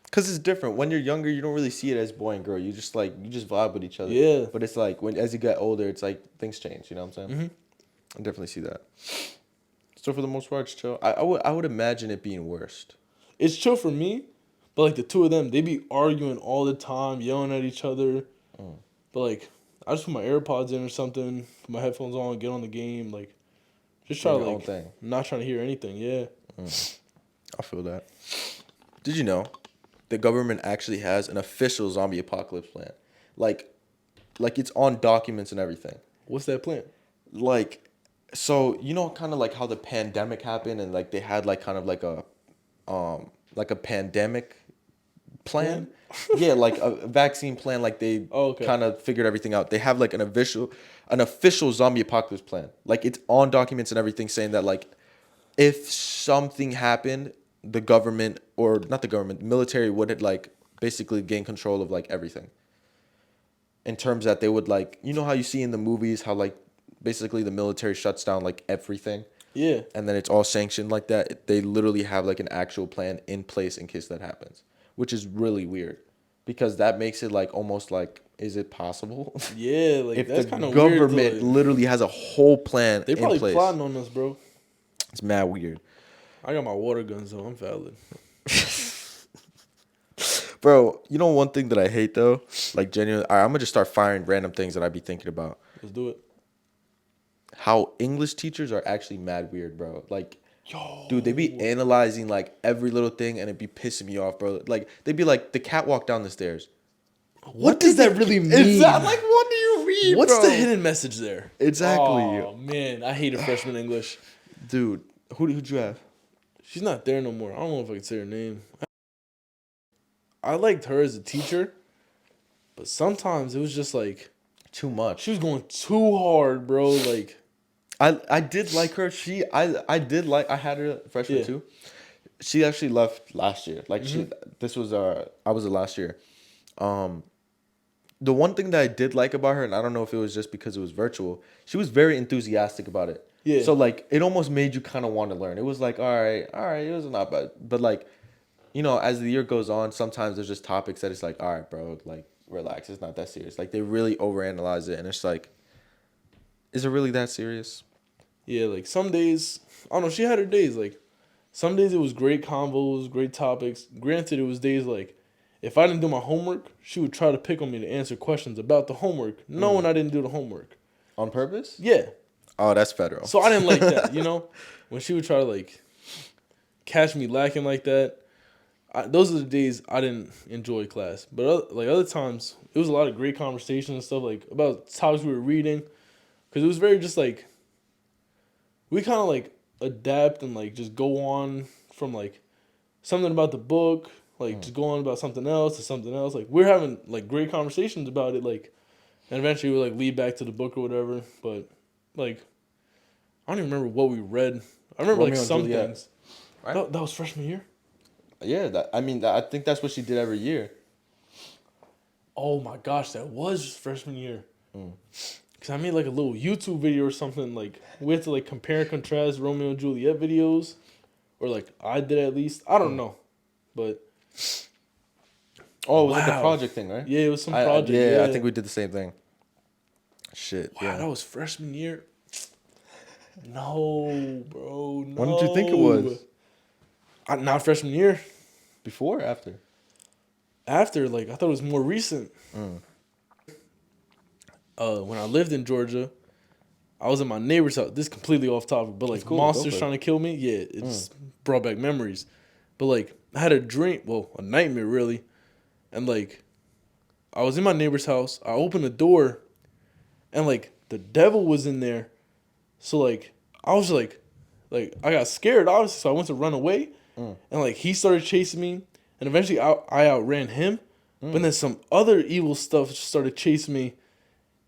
Because it's different. When you're younger, you don't really see it as boy and girl. You just vibe with each other. Yeah. But it's like, as you get older, it's like, things change. You know what I'm saying? I definitely see that. So, for the most part, it's chill. I would imagine it being worst. It's chill for me, but, like, the two of them, they be arguing all the time, yelling at each other. But, like, I just put my AirPods in or something, put my headphones on, get on the game, like, just try to, like, not trying to hear anything, yeah. I feel that. Did you know the government actually has an official zombie apocalypse plan? Like it's on documents and everything. What's that plan? Like, so, kind of like how the pandemic happened and, like, they had, like, kind of like a pandemic plan. Yeah, like a vaccine plan. Like they Okay. kind of figured everything out. They have like an official zombie apocalypse plan. Like it's on documents and everything saying that like if something happened, the government or not the government, military would like basically gain control of like everything. In terms that they would like, you know how you see in the movies how like basically the military shuts down like everything. Yeah. And then it's all sanctioned like that. They literally have like an actual plan in place in case that happens, which is really weird because that makes it like almost like, is it possible? Yeah, like If that's the kind of weird. government literally has a whole plan They in probably place. plotting on us, bro. It's mad weird. I got my water gun, so I'm valid. Bro, you know one thing that I hate though? Like genuinely, I'm gonna just start firing random things that I be thinking about. Let's do it. How English teachers are actually mad weird, bro. Like, Yo. dude, they be analyzing like every little thing and it be pissing me off, bro. Like, they be like, the cat walked down the stairs. What does that really mean? Exactly. Like, what do you mean, What's bro? the hidden message there? Exactly. Oh, man. I hated freshman English. Dude, who'd you have? She's not there no more. I don't know if I can say her name. I liked her as a teacher, but sometimes it was just like Too much. she was going too hard, bro. Like, I did like her. I had her freshman Yeah. too. She actually left last year. Like I was the last year. The one thing that I did like about her, and I don't know if it was just because it was virtual, she was very enthusiastic about it. Yeah. So like it almost made you kind of want to learn. It was like, all right, it was not bad. But like, you know, as the year goes on, sometimes there's just topics that it's like, all right, bro, like relax, it's not that serious. Like they really overanalyze it, and it's like, is it really that serious? yeah, like some days, I don't know, she had her days. Like, some days it was great convos, great topics. Granted, it was days like, if I didn't do my homework, she would try to pick on me to answer questions about the homework, knowing I didn't do the homework. On purpose? Yeah. Oh, that's federal. So I didn't like that, you know? When she would try to, like, catch me lacking like that, those are the days I didn't enjoy class. But, like, other times, it was a lot of great conversation and stuff, like, about topics we were reading. Because it was very just, like, we kind of, like, adapt and, like, just go on from, like, something about the book, like, just go on about something else to something else. Like, we're having, like, great conversations about it, like, and eventually we, like, lead back to the book or whatever. But, like, I don't even remember what we read. I remember, Romeo like, and some Juliet. things. Right? That was freshman year? Yeah, I think that's what she did every year. Oh, my gosh, that was freshman year. Because I made, like, a little YouTube video or something. Like, we had to, like, compare and contrast Romeo and Juliet videos. Or, like, I did at least. I don't know. But... Oh, it was like a Wow. project thing, right? Yeah, it was some project. I think we did the same thing. Shit. Wow, Yeah. that was freshman year. No, bro. No. When did you think it was? Not freshman year. Before or after? After, like, I thought it was more recent. When I lived in Georgia, I was in my neighbor's house. This is completely off topic, but like cool, go monsters for it. trying to kill me. Yeah, it just brought back memories. But like, I had a dream, well, a nightmare really, and like, I was in my neighbor's house. I opened the door, and like the devil was in there. So like, I was like I got scared obviously, so I went to run away, and like he started chasing me, and eventually I outran him. But then some other evil stuff started chasing me.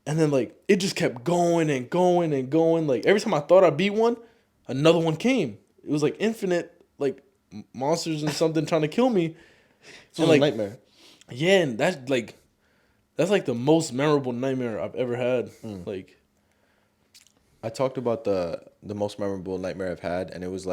And then, like, it just kept going and going and going. Like, every time I thought I beat one, another one came. It was, like, infinite, like, monsters and something trying to kill me. It was a nightmare. Yeah, and that's, like, the most memorable nightmare I've ever had. Like, I talked about the most memorable nightmare I've had, and it was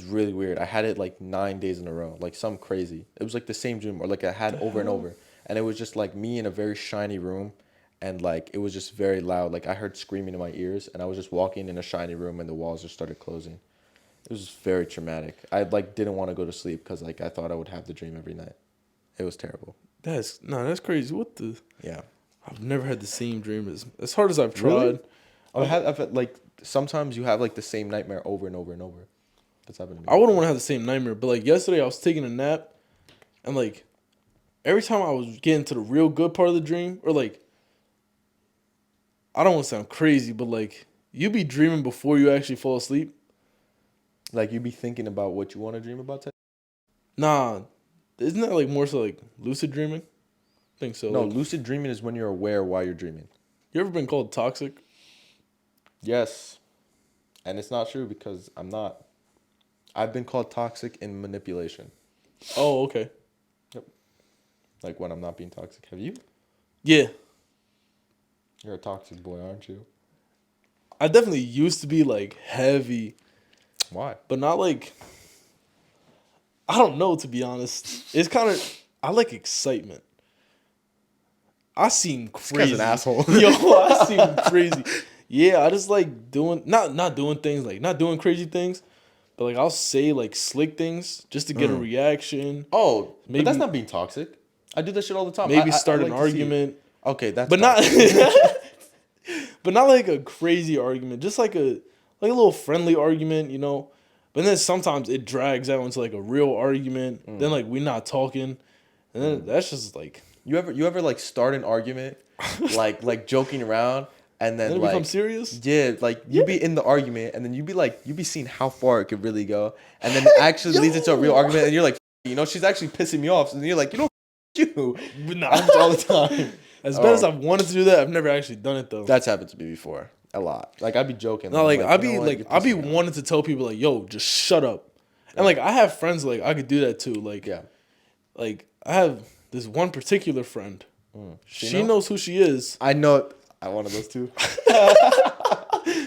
really weird. I had it like 9 days in a row, like some crazy. It was like the same dream, or like I had over and over. And it was just like me in a very shiny room. And, like, it was just very loud. Like, I heard screaming in my ears. And I was just walking in a shiny room and the walls just started closing. It was very traumatic. I, like, didn't want to go to sleep because, like, I thought I would have the dream every night. It was terrible. that's crazy. What the? Yeah. I've never had the same dream as hard as I've tried. Really? I've had, like, sometimes you have, like, the same nightmare over and over and over. That's happened to me. I wouldn't want to have the same nightmare. But, like, yesterday I was taking a nap. And, like, every time I was getting to the real good part of the dream, or, like, I don't want to sound crazy, but like you be dreaming before you actually fall asleep. Like, you be thinking about what you want to dream about? Nah, Isn't that like more so like lucid dreaming? I think so. No, Like, lucid dreaming is when you're aware while you're dreaming. you ever been called toxic? Yes. And it's not true because I'm not. I've been called toxic in manipulation. Oh, okay. Yep. Like when I'm not being toxic. Have you? Yeah. You're a toxic boy, aren't you? I definitely used to be like heavy, Why? but not like, I don't know, to be honest. It's kind of, I like excitement. I seem This crazy. guy's an asshole. Yo, I seem crazy. Yeah, I just like doing, not doing things, like not doing crazy things, but like I'll say like slick things just to get a reaction. Oh, Maybe- but that's not being toxic. I do that shit all the time. Maybe I start an like to see it. argument. Okay, that's But not, toxic. but not like a crazy argument. Just like a little friendly argument, you know. But then sometimes it drags out into like a real argument. Then like we're not talking, and then that's just like. You ever like start an argument, like joking around, and then Then it like becomes serious. yeah, like you be in the argument, and then you be seeing how far it could really go, and then it actually leads into a real argument, and you're like, she's actually pissing me off, and you're like, you. But nah. Happens all the time. As bad as I've wanted to do that, I've never actually done it though. That's happened to me before a lot. Like I'd be joking. No, like I'd you be know what? like You're I'd be pissing me off. wanting to tell people like, yo, just shut up. And like I have friends like I could do that too. Like Yeah. like I have this one particular friend. She know? knows who she is. I know. I one of those two.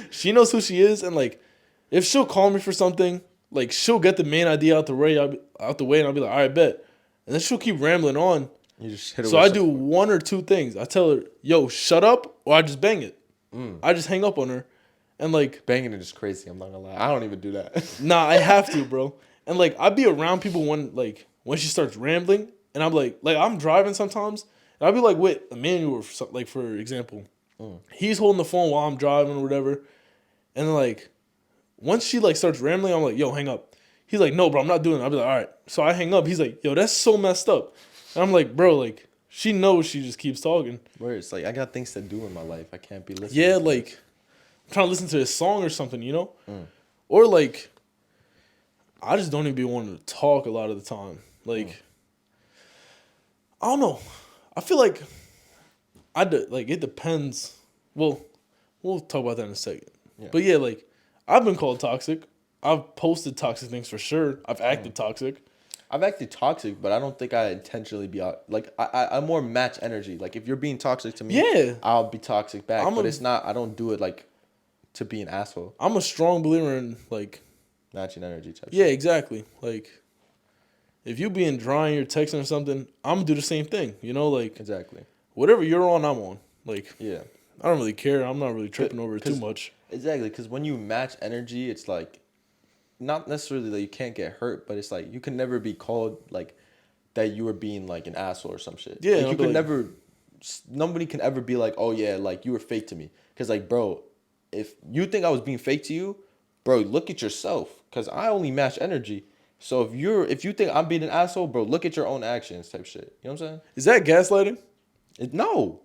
She knows who she is, and like if she'll call me for something, like she'll get the main idea out the way, and I'll be like, all right, bet. And then she'll keep rambling on. You just hit her So with I do one or two things. I tell her, yo, shut up, or I just bang it. I just hang up on her. And like, banging it is crazy. I'm not gonna lie. I don't even do that. nah, I have to, bro. And like, I be around people when she starts rambling, and I'm like I'm driving sometimes, and I'll be like with Emmanuel, like for example, he's holding the phone while I'm driving or whatever, and then like, once she like starts rambling, I'm like, yo, hang up. He's like, no, bro, I'm not doing it. I'll be like, all right. So I hang up. He's like, yo, that's so messed up. And I'm like, bro, like she knows she just keeps talking. Where it's like I got things to do in my life. I can't be listening. Yeah, to like this. I'm trying to listen to a song or something, you know? Or like I just don't even be wanting to talk a lot of the time. Like I don't know. I feel like like it depends. Well, we'll talk about that in a second. Yeah. But yeah, like I've been called toxic. I've posted toxic things for sure. I've acted toxic. I've acted toxic, but I don't think I intentionally be out. Like I'm more match energy. Like if you're being toxic to me, Yeah. I'll be toxic back. I'm but a- it's not. I don't do it like to be an asshole. I'm a strong believer in like Matching energy type. yeah, shit. exactly. Like if you being dry and you're texting or something, I'm gonna do the same thing. You know, like Exactly. whatever you're on, I'm on. Like Yeah. I don't really care. I'm not really tripping over it too 'cause- much. Exactly. Because when you match energy, it's like not necessarily that you can't get hurt, but it's like you can never be called like that you were being like an asshole or some shit. Yeah, Like, I'll you be can like- never. Nobody can ever be like, oh yeah, like you were fake to me. Because like, bro, if you think I was being fake to you, bro, look at yourself. Because I only match energy. So if you think I'm being an asshole, bro, look at your own actions type shit. You know what I'm saying? Is that gaslighting? No.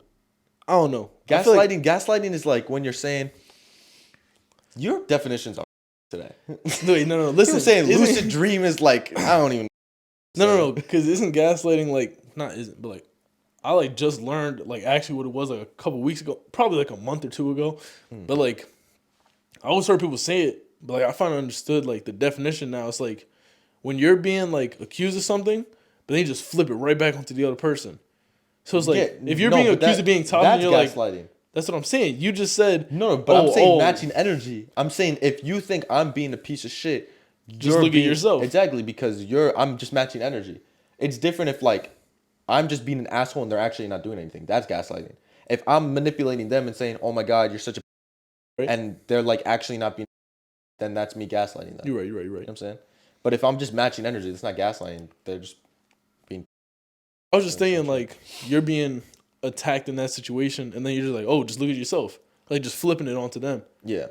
I don't know. I feel like- Gaslighting is like when you're saying your definitions are today. Wait, no. Listen, Listen, I'm saying isn't- lucid dream is like I don't even. No. Because isn't gaslighting like not isn't, but like I like just learned like actually what it was like a couple weeks ago, probably like a month or two ago. But like I always heard people say it, but like I finally understood like the definition now. It's like when you're being like accused of something, but then you just flip it right back onto the other person. So it's like Yeah, if you're no, being but accused of being toxic, that's you're like gaslighting. that's what I'm saying. You just said No, but I'm saying matching energy. I'm saying if you think I'm being a piece of shit, Just look at yourself. Exactly, because I'm just matching energy. It's different if like I'm just being an asshole and they're actually not doing anything. That's gaslighting. If I'm manipulating them and saying, "Oh my God, you're such a," Right. and they're like actually not being, then that's me gaslighting them. You're right. You know what I'm saying? But if I'm just matching energy, it's not gaslighting. They're just being. I was just thinking like you're being attacked in that situation, and then you're just like, oh, just look at yourself, like just flipping it onto them. Yeah.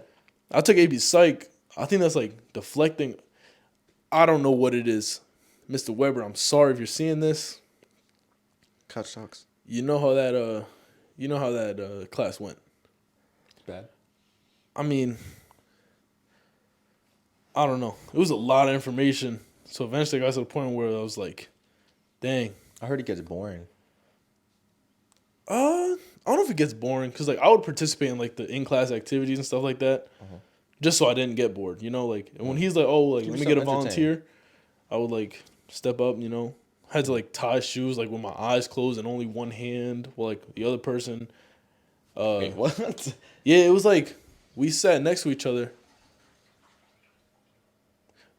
I took AP Psych. I think that's like deflecting. I don't know what it is, Mr. Weber. I'm sorry if you're seeing this. Couch talks. You know how that class went. It's bad. I mean, I don't know. It was a lot of information. So eventually I got to the point where I was like, Dang. I heard it gets boring. I don't know if it gets boring because like I would participate in like the in class activities and stuff like that, just so I didn't get bored. You know, like and when he's like, oh, like Keep let me get a yourself entertained. volunteer, I would like step up. You know, I had to like tie shoes like with my eyes closed and only one hand, while like the other person. Wait, what? Yeah, it was like we sat next to each other.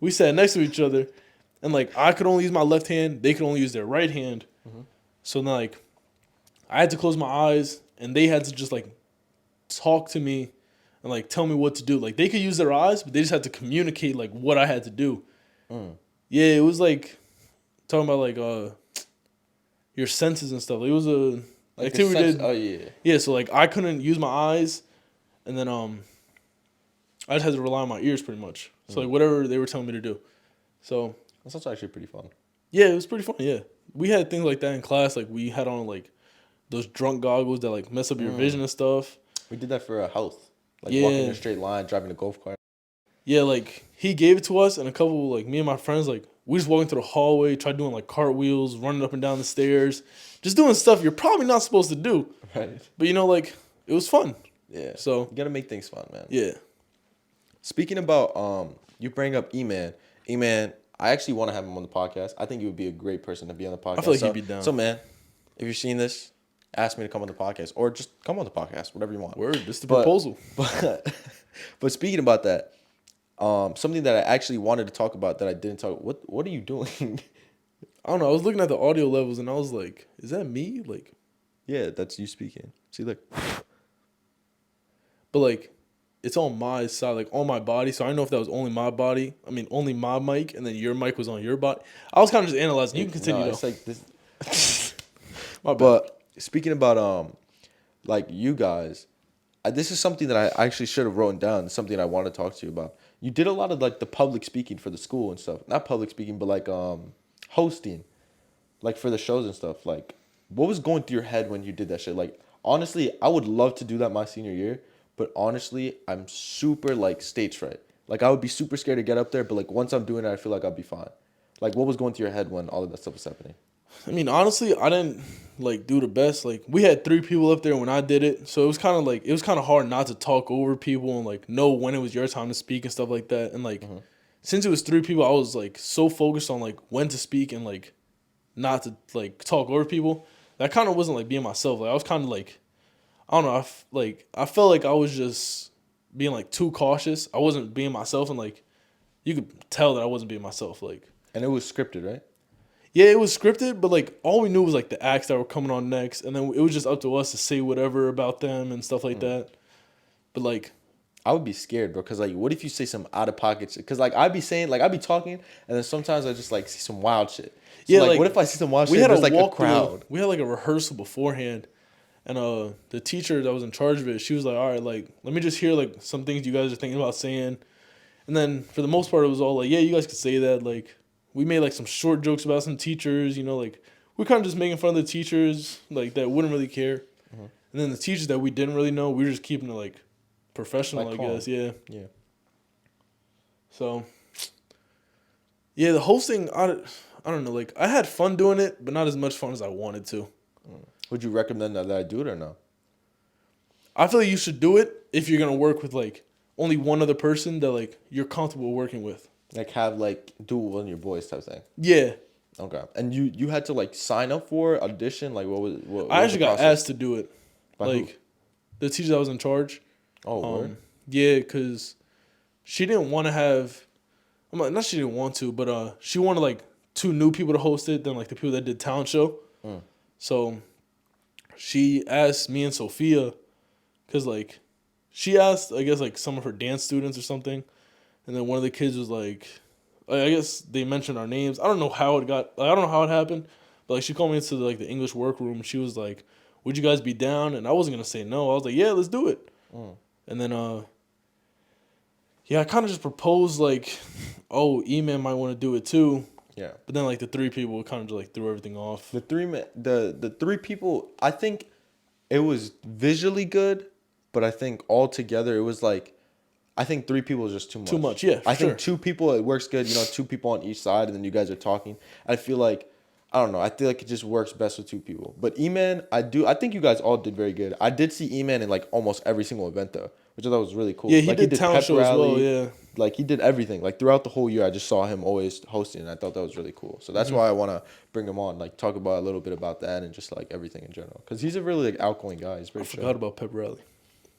We sat next to each other, and like I could only use my left hand, they could only use their right hand. So then like I had to close my eyes, and they had to just like talk to me and like tell me what to do. Like they could use their eyes, but they just had to communicate like what I had to do. Yeah, it was like talking about like your senses and stuff. It was a Like activity we did. Oh yeah. Yeah, so like I couldn't use my eyes, and then I just had to rely on my ears pretty much. So like whatever they were telling me to do. So That's actually pretty fun. yeah, it was pretty fun. Yeah, we had things like that in class. Like we had on like those drunk goggles that like mess up your vision and stuff. We did that for health. Like Yeah. walking in a straight line, driving a golf cart. Yeah, like he gave it to us, and a couple like me and my friends like we just walking through the hallway, tried doing like cartwheels, running up and down the stairs, just doing stuff you're probably not supposed to do. Right. But you know, like it was fun. Yeah. So you gotta make things fun, man. yeah. Speaking about you bring up E-Man. E-Man, I actually want to have him on the podcast. I think he would be a great person to be on the podcast. I feel like he'd be down. So man, if you're seeing this, ask me to come on the podcast, or just come on the podcast, whatever you want. Word, this is the proposal. But speaking about that, something that I actually wanted to talk about that I didn't talk. What are you doing? I don't know. I was looking at the audio levels, and I was like, "Is that me?" Like, Yeah, that's you speaking. See, look. but like, it's on my side, like on my body. So I don't know if that was only my body. I mean, only my mic, and then your mic was on your body. I was kind of just analyzing. You can continue. No, though. it's like this. My bad. But speaking about like you guys, this is something that I actually should have written down. Something I want to talk to you about. You did a lot of like the public speaking for the school and stuff. Not public speaking, but like hosting, like for the shows and stuff. Like, what was going through your head when you did that shit? Like, honestly, I would love to do that my senior year, but honestly, I'm super like stage fright. Like, I would be super scared to get up there, but like once I'm doing it, I feel like I'll be fine. Like, what was going through your head when all of that stuff was happening? I mean, honestly, I didn't like do the best. Like we had 3 people up there when I did it, so it was kind of hard not to talk over people and like know when it was your time to speak and stuff like that. And like since it was 3 people, I was like so focused on like when to speak and like not to like talk over people. That kind of wasn't like being myself. Like I was kind of like I don't know. I felt like I was just being like too cautious. I wasn't being myself, and like you could tell that I wasn't being myself. Like. And it was scripted, right? Yeah, it was scripted, but like all we knew was like the acts that were coming on next, and then it was just up to us to say whatever about them and stuff like that. But like, I would be scared, bro, because like, what if you say some out of pocket shit? Because like I'd be talking, and then sometimes I just like see some wild shit. So, yeah, like what if I see some wild shit? We had There's a like a walk crowd. We had like a rehearsal beforehand, and the teacher that was in charge of it, she was like, "All right, like let me just hear like some things you guys are thinking about saying," and then for the most part, it was all like, "Yeah, you guys could say that." Like. We made like some short jokes about some teachers, you know, like we're kind of just making fun of the teachers, like that wouldn't really care. And then the teachers that we didn't really know, we were just keeping it like professional, Like I calm. guess. Yeah. Yeah. So, yeah, the hosting, I don't know, like I had fun doing it, but not as much fun as I wanted to. Would you recommend that I do it or no? I feel like you should do it if you're going to work with like only one other person that like you're comfortable working with. Like have like do it with one of your boys type thing. Yeah. Okay. And you had to like sign up for it, audition, like what I was actually the got process? asked to do it. By like who? the teacher that was in charge. Oh, word? Yeah, because she didn't want to have, not she didn't want to, but she wanted like 2 new people to host it than like the people that did talent show. So she asked me and Sophia, because like she asked, I guess like some of her dance students or something, and then one of the kids was like, I guess they mentioned our names. I don't know how it got, I don't know how it happened, but like she called me into like the English workroom, and she was like, "Would you guys be down?" And I wasn't gonna say no. I was like, "Yeah, let's do it." And then yeah, I kind of just proposed like, "Oh, E-Man might want to do it too." Yeah. But then like the 3 people kind of just like threw everything off. The 3 people, I think it was visually good, but I think altogether it was like, I think 3 people is just too much. Too much, yeah. I Sure. think 2 people, it works good, 2 people on each side, and then you guys are talking. I feel like I don't know. I feel like it just works best with two people. But E-Man, I think you guys all did very good. I did see E-Man in like almost every single event though, which I thought was really cool. Yeah, he Like did town pep show as well. rally, Yeah. like he did everything. Like throughout the whole year, I just saw him always hosting, and I thought that was really cool. So that's why I want to bring him on, like talk about a little bit about that and just like everything in general. Because he's a really like outgoing guy. He's I very forgot chill. about Pep Rally.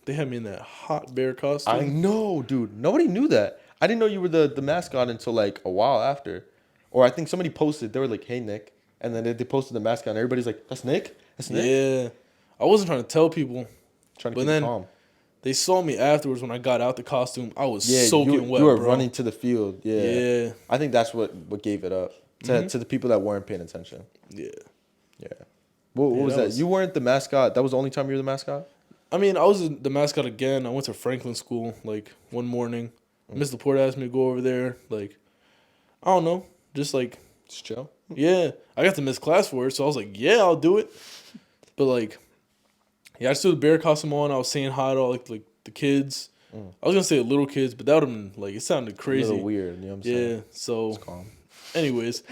They had me in that hot bear costume. I know, dude. Nobody knew that. I didn't know you were the mascot until like a while after, or I think somebody posted. They were like, "Hey, Nick," and then they posted the mascot, and everybody's like, "That's Nick. That's Nick." Yeah. I wasn't trying to tell people, Trying to but keep then calm. they saw me afterwards when I got out the costume. I was Yeah, soaking wet, you were bro. running to the field. Yeah. Yeah. I think that's what gave it up to the people that weren't paying attention. Yeah. Yeah. What Yeah, was that that? was- You weren't the mascot. That was the only time you were the mascot? I mean, I was the mascot again. I went to Franklin School like one morning. Mr. Port asked me to go over there. Like, I don't know, just like Just chill. yeah. I got to miss class for it, so I was like, yeah, I'll do it. But like, yeah, I just threw the bear costume on. I was saying hi to all like the kids. I was gonna say little kids, but that would have been like it sounded A crazy. little weird. You know what I'm saying? Yeah. So, It's calm. anyways,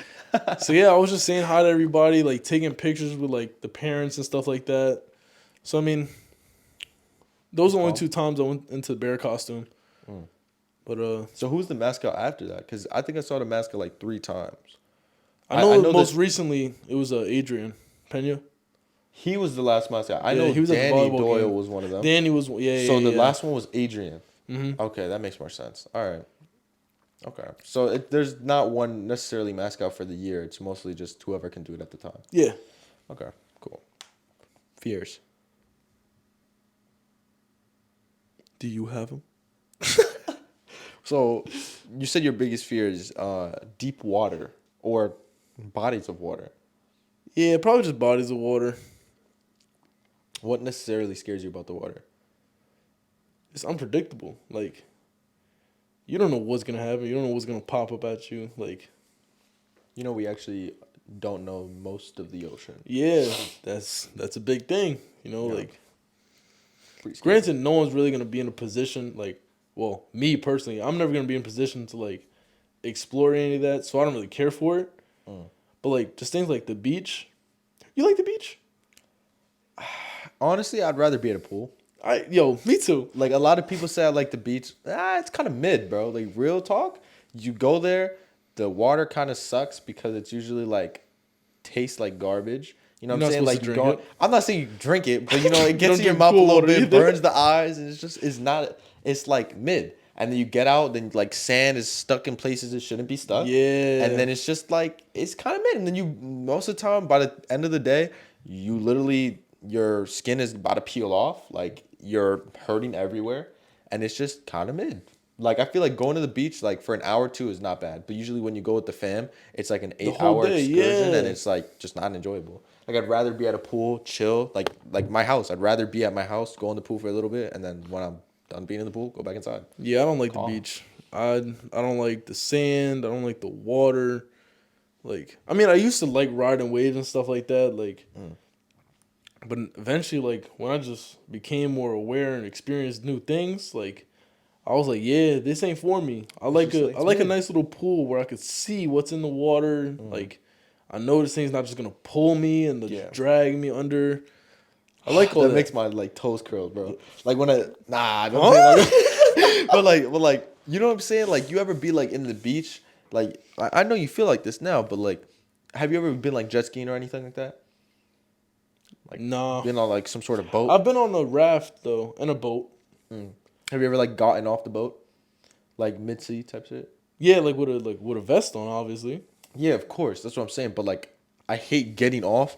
so yeah, I was just saying hi to everybody, like taking pictures with like the parents and stuff like that. So I mean, those are the only Calm. 2 times I went into the bear costume. But So who's the mascot after that? Because I think I saw the mascot like 3 times. I know, most this- recently it was Adrian Pena. He was the last mascot. I Yeah, know he was at the Danny volleyball Doyle game. was one of them. Danny was yeah. So the yeah. last one was Adrian. Mhm. Okay, that makes more sense. All right. Okay. So there's not one necessarily mascot for the year. It's mostly just whoever can do it at the time. Yeah. Okay, cool. Fears. Do you have him? So you said your biggest fear is deep water or bodies of water. Yeah, probably just bodies of water. What necessarily scares you about the water? It's unpredictable. Like, you don't know what's gonna happen. You don't know what's gonna pop up at you. Like, You know, we actually don't know most of the ocean. yeah, that's a big thing. You know, Yeah. like, Pretty scary. granted, no one's really gonna be in a position like, well, me personally, I'm never gonna be in a position to like explore any of that, so I don't really care for it. But like, just things like the beach. You like the beach? Honestly, I'd rather be at a pool. Me too. Like a lot of people say I like the beach. It's kind of mid, bro. Like real talk, you go there, the water kind of sucks because it's usually like tastes like garbage. You know what You're I'm not saying? supposed Like to you drink go. it. I'm not saying you drink it, but you know it gets Don't in your drink mouth a pool little water bit, either. burns the eyes, and it's not. It's like mid, and then you get out, then like sand is stuck in places it shouldn't be stuck. Yeah. And then it's just like it's kind of mid, and then you most of the time by the end of the day, you literally your skin is about to peel off, like you're hurting everywhere, and it's just kind of mid. Like I feel like going to the beach like for an hour or 2 is not bad, but usually when you go with the fam, it's like an 8-hour day, excursion, yeah. and it's like just not enjoyable. Like I'd rather be at a pool, chill, like my house. I'd rather be at my house, go in the pool for a little bit, and then when I'm done being in the pool, go back inside. Yeah, I don't like Calm. the beach. I don't like the sand. I don't like the water. Like, I mean, I used to like riding waves and stuff like that. Like, but eventually, like when I just became more aware and experienced new things, like I was like, yeah, this ain't for me. I like just like- I like a it's nice little pool where I could see what's in the water. Like, I know this thing's not just gonna pull me and Yeah. drag me under. I like all that that. makes my like toes curl, bro. Like when I don't say like, but like you know what I'm saying? Like you ever be like in the beach? Like I know you feel like this now, but like have you ever been like jet skiing or anything like that? Like Nah. been on like some sort of boat? I've been on a raft though and a boat. Have you ever like gotten off the boat? Like mid sea type shit? Yeah, like with a vest on, obviously. Yeah, of course. That's what I'm saying. But like I hate getting off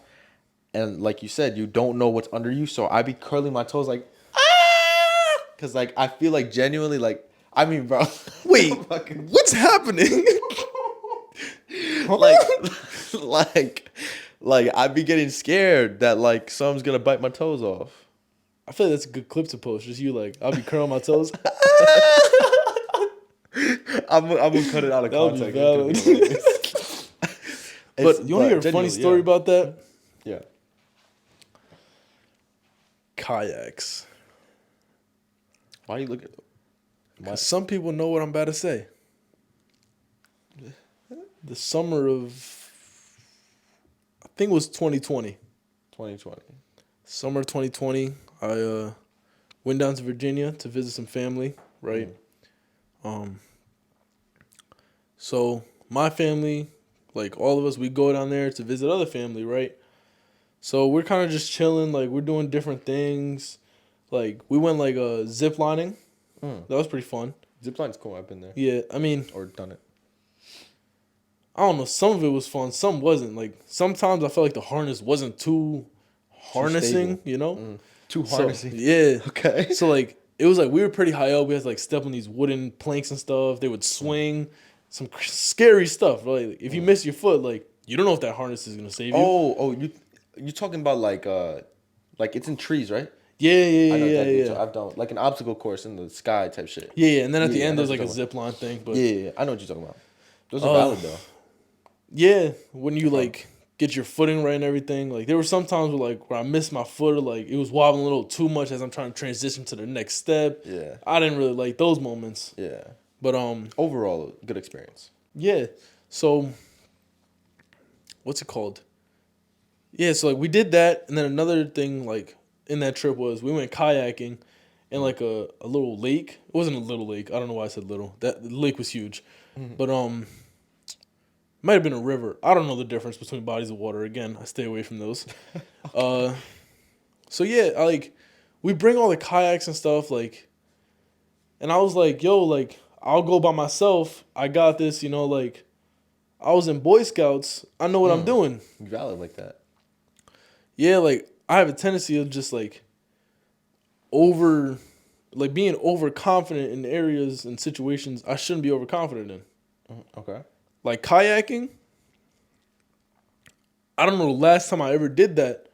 and like you said, you don't know what's under you, so I be curling my toes like cause like I feel like genuinely like I mean bro. Wait, Fucking- what's happening? like I'd be getting scared that like something's gonna bite my toes off. I feel like that's a good clip to post. Just you like, I'll be curling my toes. I'm gonna cut it out of That would be context. valid. It's gonna be hilarious. But you want to hear a funny genuinely, story yeah. about that? Yeah. Kayaks. Why are you looking? Why? Some people know what I'm about to say. The summer of think it was 2020. 2020. Summer 2020. I went down to Virginia to visit some family, right? So my family, like all of us, we go down there to visit other family, right? So we're kind of just chilling, like we're doing different things. Like we went like zip lining. That was pretty fun. Zipline's cool. I've been there. Yeah, I mean, Or done it. I don't know. Some of it was fun. Some wasn't. Like sometimes I felt like the harness wasn't too harnessing. stable. You know, Too So, harnessing. yeah. Okay. So like it was like we were pretty high up. We had to like step on these wooden planks and stuff. They would swing. Some scary stuff. Like if you miss your foot, like you don't know if that harness is gonna save you. Oh, you talking about like it's in trees, right? Yeah. I know exactly. Yeah. I've done like an obstacle course in the sky type shit. Yeah, and then at the Yeah, I end know there's what like a you're zip line thing. But Yeah, I know what you're talking about. Those are valid though. yeah, when you like get your footing right and everything, like there were some times where I missed my foot or like it was wobbling a little too much as I'm trying to transition to the next step. Yeah. I didn't really like those moments. Yeah. But Overall, good experience. yeah. So what's it called? Yeah, so like we did that, and then another thing like in that trip was we went kayaking in like a little lake. It wasn't a little lake. I don't know why I said little. That the lake was huge. But might have been a river. I don't know the difference between bodies of water. Again, I stay away from those. So yeah, we bring all the kayaks and stuff, like, and I was like, yo, like, I'll go by myself. I got this, like, I was in Boy Scouts. I know what I'm doing. Valid like that. Yeah, like, I have a tendency of just, like, being overconfident in areas and situations I shouldn't be overconfident in. Okay. Like kayaking, I don't know the last time I ever did that,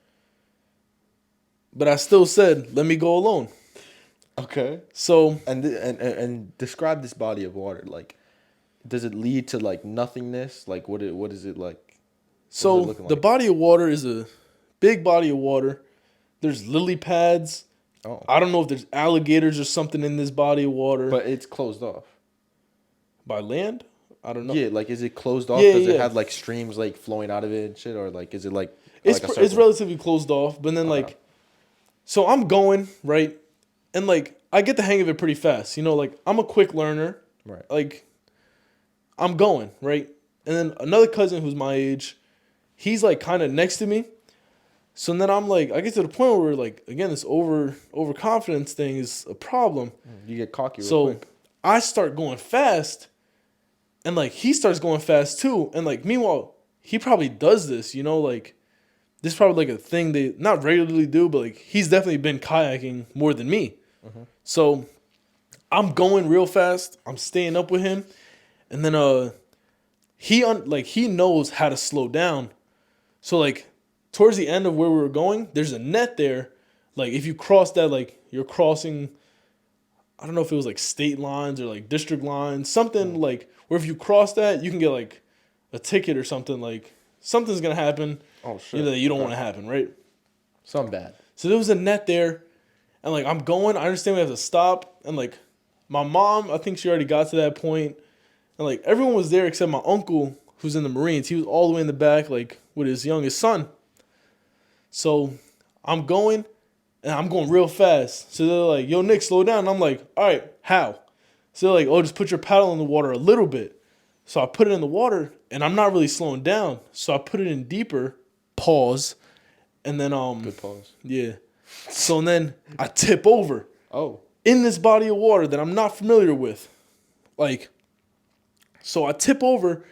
but I still said, let me go alone. Okay. So, And describe this body of water. Like, does it lead to like nothingness? Like, what is it like? so looking the like? body of water is a big body of water. There's lily pads. Oh. I don't know if there's alligators or something in this body of water. But it's closed off. By land? I don't know. Yeah, like is it closed off? Yeah, Does it yeah. have like streams like flowing out of it and shit, or like is it like It's like a it's circle? relatively closed off, but then like, so I'm going right, and like I get the hang of it pretty fast. Like I'm a quick learner. Right. Like, I'm going right, and then another cousin who's my age, he's like kind of next to me. So then I'm like, I get to the point where like again this overconfidence thing is a problem. You get cocky real So quick. I start going fast, and like he starts going fast too. And like meanwhile, he probably does this, like this is probably like a thing they not regularly do, but like he's definitely been kayaking more than me. So I'm going real fast. I'm staying up with him, and then he knows how to slow down. So like towards the end of where we were going, there's a net there. Like if you cross that, like you're crossing. I don't know if it was like state lines or like district lines, something like where if you cross that, you can get like a ticket or something. Like something's gonna happen. Oh shit. That you don't want to happen, right? Something bad. So there was a net there, and like I'm going. I understand we have to stop, and like my mom, I think she already got to that point, and like everyone was there except my uncle who's in the Marines. He was all the way in the back, like with his youngest son. So I'm going. And I'm going real fast. So they're like, yo, Nick, slow down. And I'm like, all right, how? So they're like, oh, just put your paddle in the water a little bit. So I put it in the water, and I'm not really slowing down. So I put it in deeper, pause, and then, Good pause. yeah. So then I tip over Oh. in this body of water that I'm not familiar with. Like, so I tip over,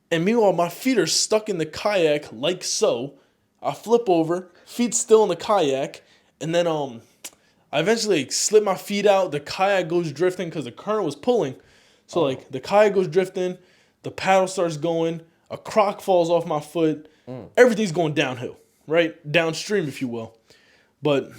and meanwhile, my feet are stuck in the kayak like so. I flip over, feet still in the kayak. And then I eventually slip my feet out. The kayak goes drifting because the current was pulling. So like the kayak goes drifting, the paddle starts going, a crock falls off my foot. Everything's going downhill, right? Downstream, if you will. But,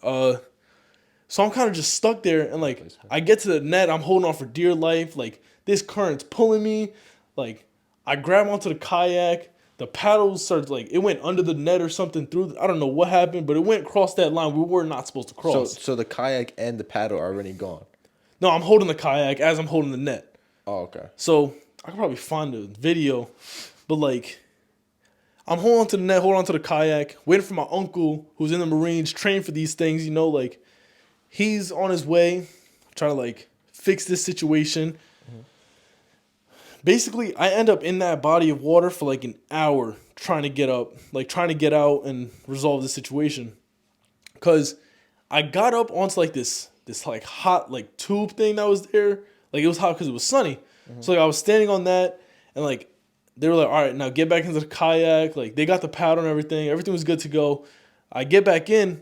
so I'm kind of just stuck there. And like I get to the net, I'm holding on for dear life. Like this current's pulling me. Like I grab onto the kayak. The paddle starts it went under the net or something I don't know what happened, but it went across that line we were not supposed to cross. So the kayak and the paddle are already gone. No, I'm holding the kayak as I'm holding the net. Oh, okay. So I could probably find a video, but like, I'm holding on to the net, holding on to the kayak, waiting for my uncle who's in the Marines, trained for these things. You know, like he's on his way, trying to like fix this situation. Basically, I end up in that body of water for like an hour trying to get up, like trying to get out and resolve the situation. Cause I got up onto like this like hot like tube thing that was there. Like it was hot because it was sunny. So like I was standing on that and like they were like, all right, now get back into the kayak. Like they got the paddle and everything. Everything was good to go. I get back in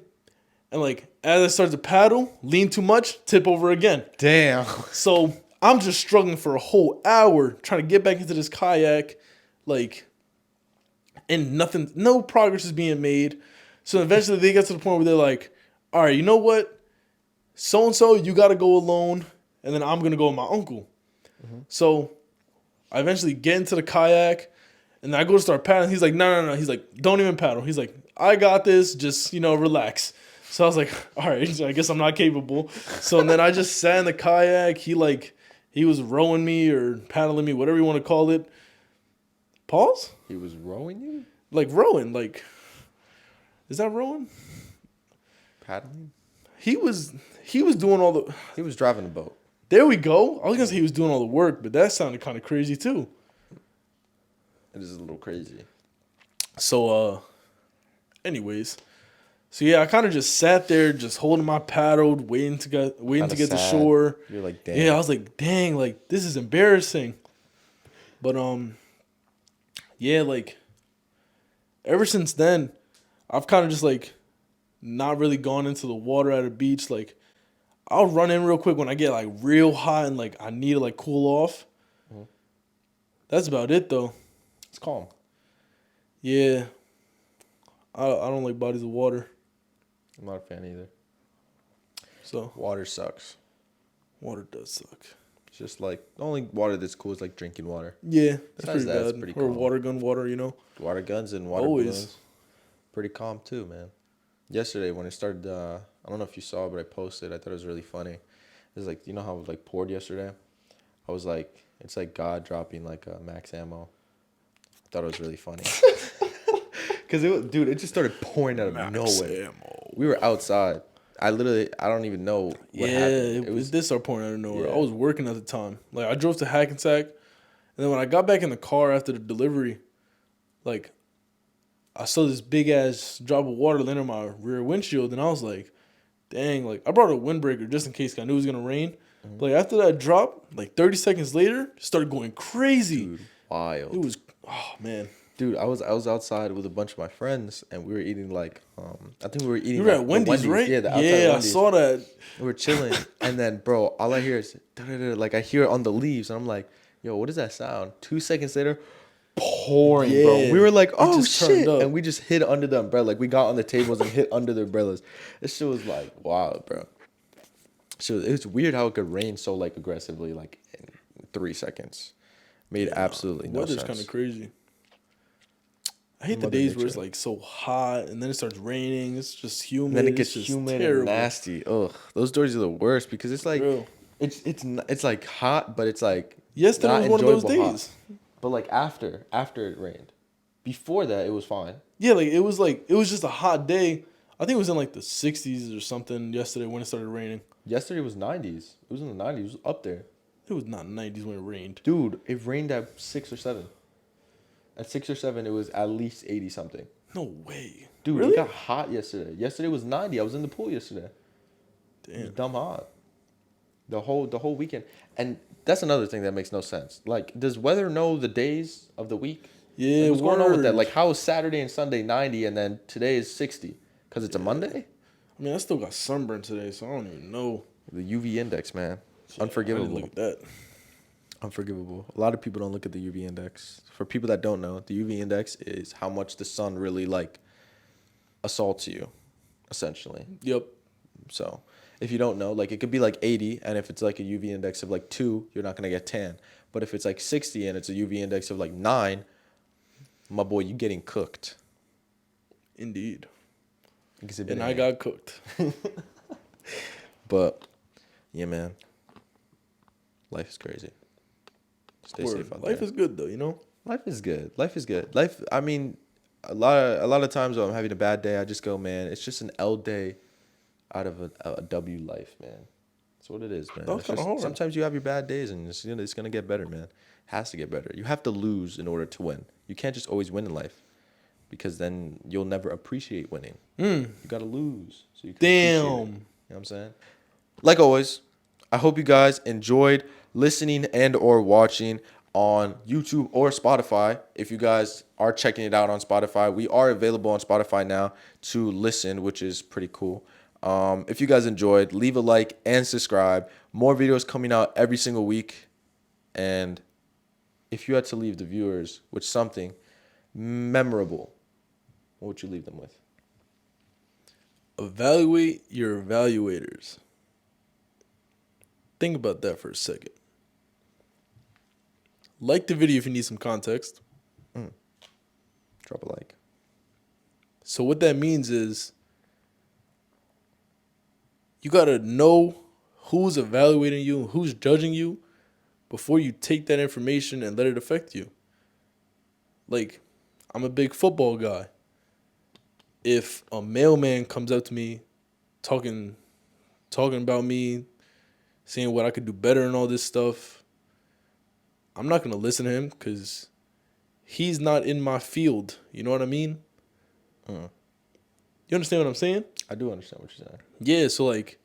and like as I start to paddle, lean too much, tip over again. Damn. So I'm just struggling for a whole hour trying to get back into this kayak, like, and nothing, no progress is being made. So eventually they get to the point where they're like, all right, you know what? So-and-so, you got to go alone, and then I'm going to go with my uncle. So I eventually get into the kayak, and then I go to start paddling. He's like, no. He's like, don't even paddle. He's like, I got this. Just, relax. So I was like, all right, I guess I'm not capable. So and then I just sat in the kayak. He was rowing me or paddling me, whatever you want to call it. Pause? He was rowing you? Like rowing. Like, is that rowing? Paddling? He was doing all the... He was driving a boat. There we go. I was going to say he was doing all the work, but that sounded kind of crazy too. It is a little crazy. So, anyways. So, yeah, I kind of just sat there, just holding my paddle, waiting to get to shore. You're like, dang. Yeah, I was like, dang, like, this is embarrassing. But, yeah, like, ever since then, I've kind of just, like, not really gone into the water at a beach. Like, I'll run in real quick when I get, like, real hot and, like, I need to, like, cool off. Mm-hmm. That's about it, though. It's calm. Yeah. I don't like bodies of water. I'm not a fan either. So water sucks. Water does suck. It's just like the only water that's cool is like drinking water. Yeah, that's Besides pretty bad. It's pretty or calm. water gun water, Water guns and water balloons. Pretty calm too, man. Yesterday when it started, I don't know if you saw, but I posted. I thought it was really funny. It was like, how it was like poured yesterday. I was like, it's like God dropping like a max ammo. I thought it was really funny. Cause it just started pouring out of nowhere. Ammo. We were outside. I don't even know what happened. It did start pouring out of nowhere. Yeah. I was working at the time. Like I drove to Hackensack, and then when I got back in the car after the delivery, like I saw this big ass drop of water land on my rear windshield, and I was like, dang, like I brought a windbreaker just in case I knew it was gonna rain. Mm-hmm. But like after that drop, like 30 seconds later, it started going crazy. Dude, wild. It was, oh man. Dude, I was outside with a bunch of my friends, and we were eating like, I think we were eating. You were at Wendy's, right? Yeah, Wendy's. I saw that. We were chilling, and then, bro, all I hear is, like I hear it on the leaves, and I'm like, yo, what is that sound? 2 seconds later, pouring, bro. We were like, oh shit, and we just hid under the umbrella. Like we got on the tables and hid under the umbrellas. This shit was like, wow, bro. So it's weird how it could rain so like aggressively, like in 3 seconds. Made absolutely no sense. Weather's kind of crazy. I hate the days where it's like so hot and then it starts raining. It's just humid. And then it gets humid and nasty. Ugh, those days are the worst because it's like it's like hot, but it's like yesterday was one of those days. Hot. But like after it rained, before that it was fine. Yeah, like it was just a hot day. I think it was in like the 60s or something yesterday when it started raining. Yesterday was 90s. It was in the 90s. It was up there. It was not 90s when it rained. Dude, it rained at 6 or 7. At 6 or 7, it was at least 80 something. No way. Dude, really? It got hot yesterday. Yesterday was 90. I was in the pool yesterday. Damn. It was dumb hot. The whole weekend. And that's another thing that makes no sense. Like, does weather know the days of the week? Yeah, like, what's going on with that? Like, how is Saturday and Sunday 90 and then today is 60? Because it's a Monday? I mean, I still got sunburn today, so I don't even know. The UV index, man. Yeah, unforgivable. I didn't look at that. Unforgivable. A lot of people don't look at the UV index. For people that don't know, the UV index is how much the sun really like assaults you, essentially. Yep. So if you don't know, like it could be like 80, and if it's like a UV index of like 2, you're not gonna get tan. But if it's like 60 and it's a UV index of like 9, my boy, you getting cooked. Indeed. And I got cooked. But yeah, man, life is crazy. Stay safe out there. Life is good though, Life is good. Life is good. Life. I mean, a lot of times when I'm having a bad day, I just go, man, it's just an L day out of a W life, man. That's what it is, man. That's kind of hard. Sometimes you have your bad days, and it's gonna get better, man. It has to get better. You have to lose in order to win. You can't just always win in life, because then you'll never appreciate winning. You gotta lose so you can appreciate it. You know what I'm saying? Like always, I hope you guys enjoyed listening and or watching on YouTube or Spotify. If you guys are checking it out on Spotify, we are available on Spotify now to listen, which is pretty cool. If you guys enjoyed, leave a like and subscribe. More videos coming out every single week. And if you had to leave the viewers with something memorable, what would you leave them with? Evaluate your evaluators. Think about that for a second. Like the video if you need some context. Drop a like. So what that means is you got to know who's evaluating you and who's judging you before you take that information and let it affect you. Like, I'm a big football guy. If a mailman comes up to me talking about me, saying what I could do better and all this stuff, I'm not going to listen to him because he's not in my field. You know what I mean? You understand what I'm saying? I do understand what you're saying. Yeah, so like,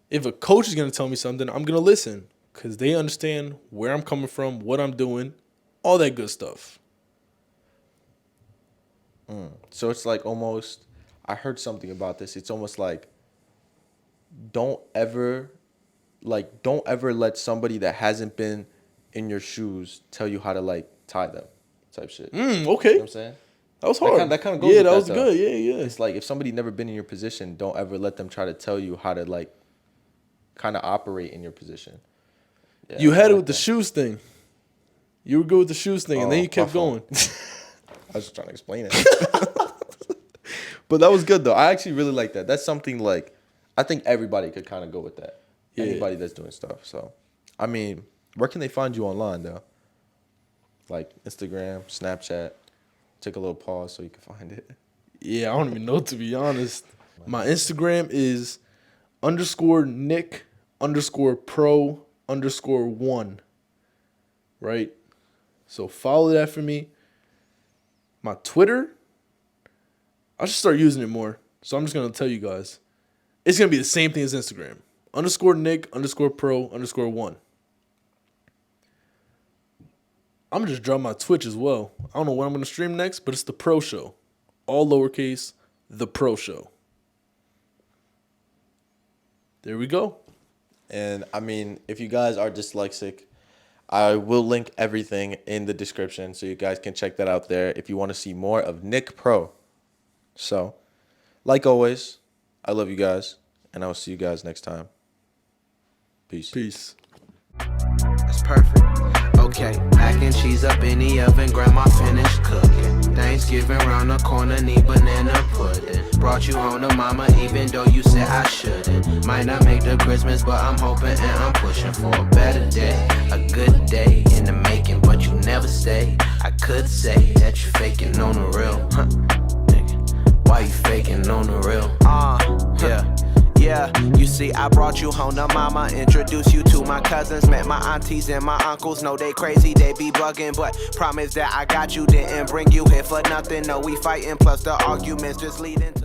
if a coach is going to tell me something, I'm going to listen because they understand where I'm coming from, what I'm doing, all that good stuff. So it's like almost, I heard something about this. It's almost like, don't ever let somebody that hasn't been in your shoes tell you how to like tie them type shit. Okay. You know what I'm saying? That was hard. That kind of goes yeah, with that was though. good. Yeah. It's like if somebody never been in your position, don't ever let them try to tell you how to like kind of operate in your position. Yeah, You had it with that. the shoes thing. You were good with the shoes thing, and then you kept going. I was just trying to explain it. But that was good, though. I actually really like that. That's something, like, I think everybody could kind of go with that. Yeah. Anybody that's doing stuff. So, I mean, where can they find you online, though? Like Instagram, Snapchat. Take a little pause so you can find it. Yeah, I don't even know, to be honest. My Instagram is _Nick_pro_1. Right? So follow that for me. My Twitter, I should start using it more. So I'm just going to tell you guys. It's going to be the same thing as Instagram. _Nick_pro_1. I'm going to just drop my Twitch as well. I don't know what I'm going to stream next, but it's The Pro Show. All lowercase, The Pro Show. There we go. And, I mean, if you guys are dyslexic, I will link everything in the description so you guys can check that out there if you want to see more of Nick Pro. So, like always, I love you guys, and I'll see you guys next time. Peace. That's perfect. Okay, mac and cheese up in the oven, grandma finished cooking. Thanksgiving round the corner, need banana pudding. Brought you home to mama even though you said I shouldn't. Might not make the Christmas, but I'm hoping and I'm pushing for a better day. A good day in the making, but you never stay. I could say that you're faking on the real. Nigga, why you faking on the real? Yeah, you see, I brought you home to mama, introduced you to my cousins, met my aunties and my uncles. Know they crazy, they be bugging, but promise that I got you, didn't bring you here for nothing. No, we fighting, plus the arguments just leading to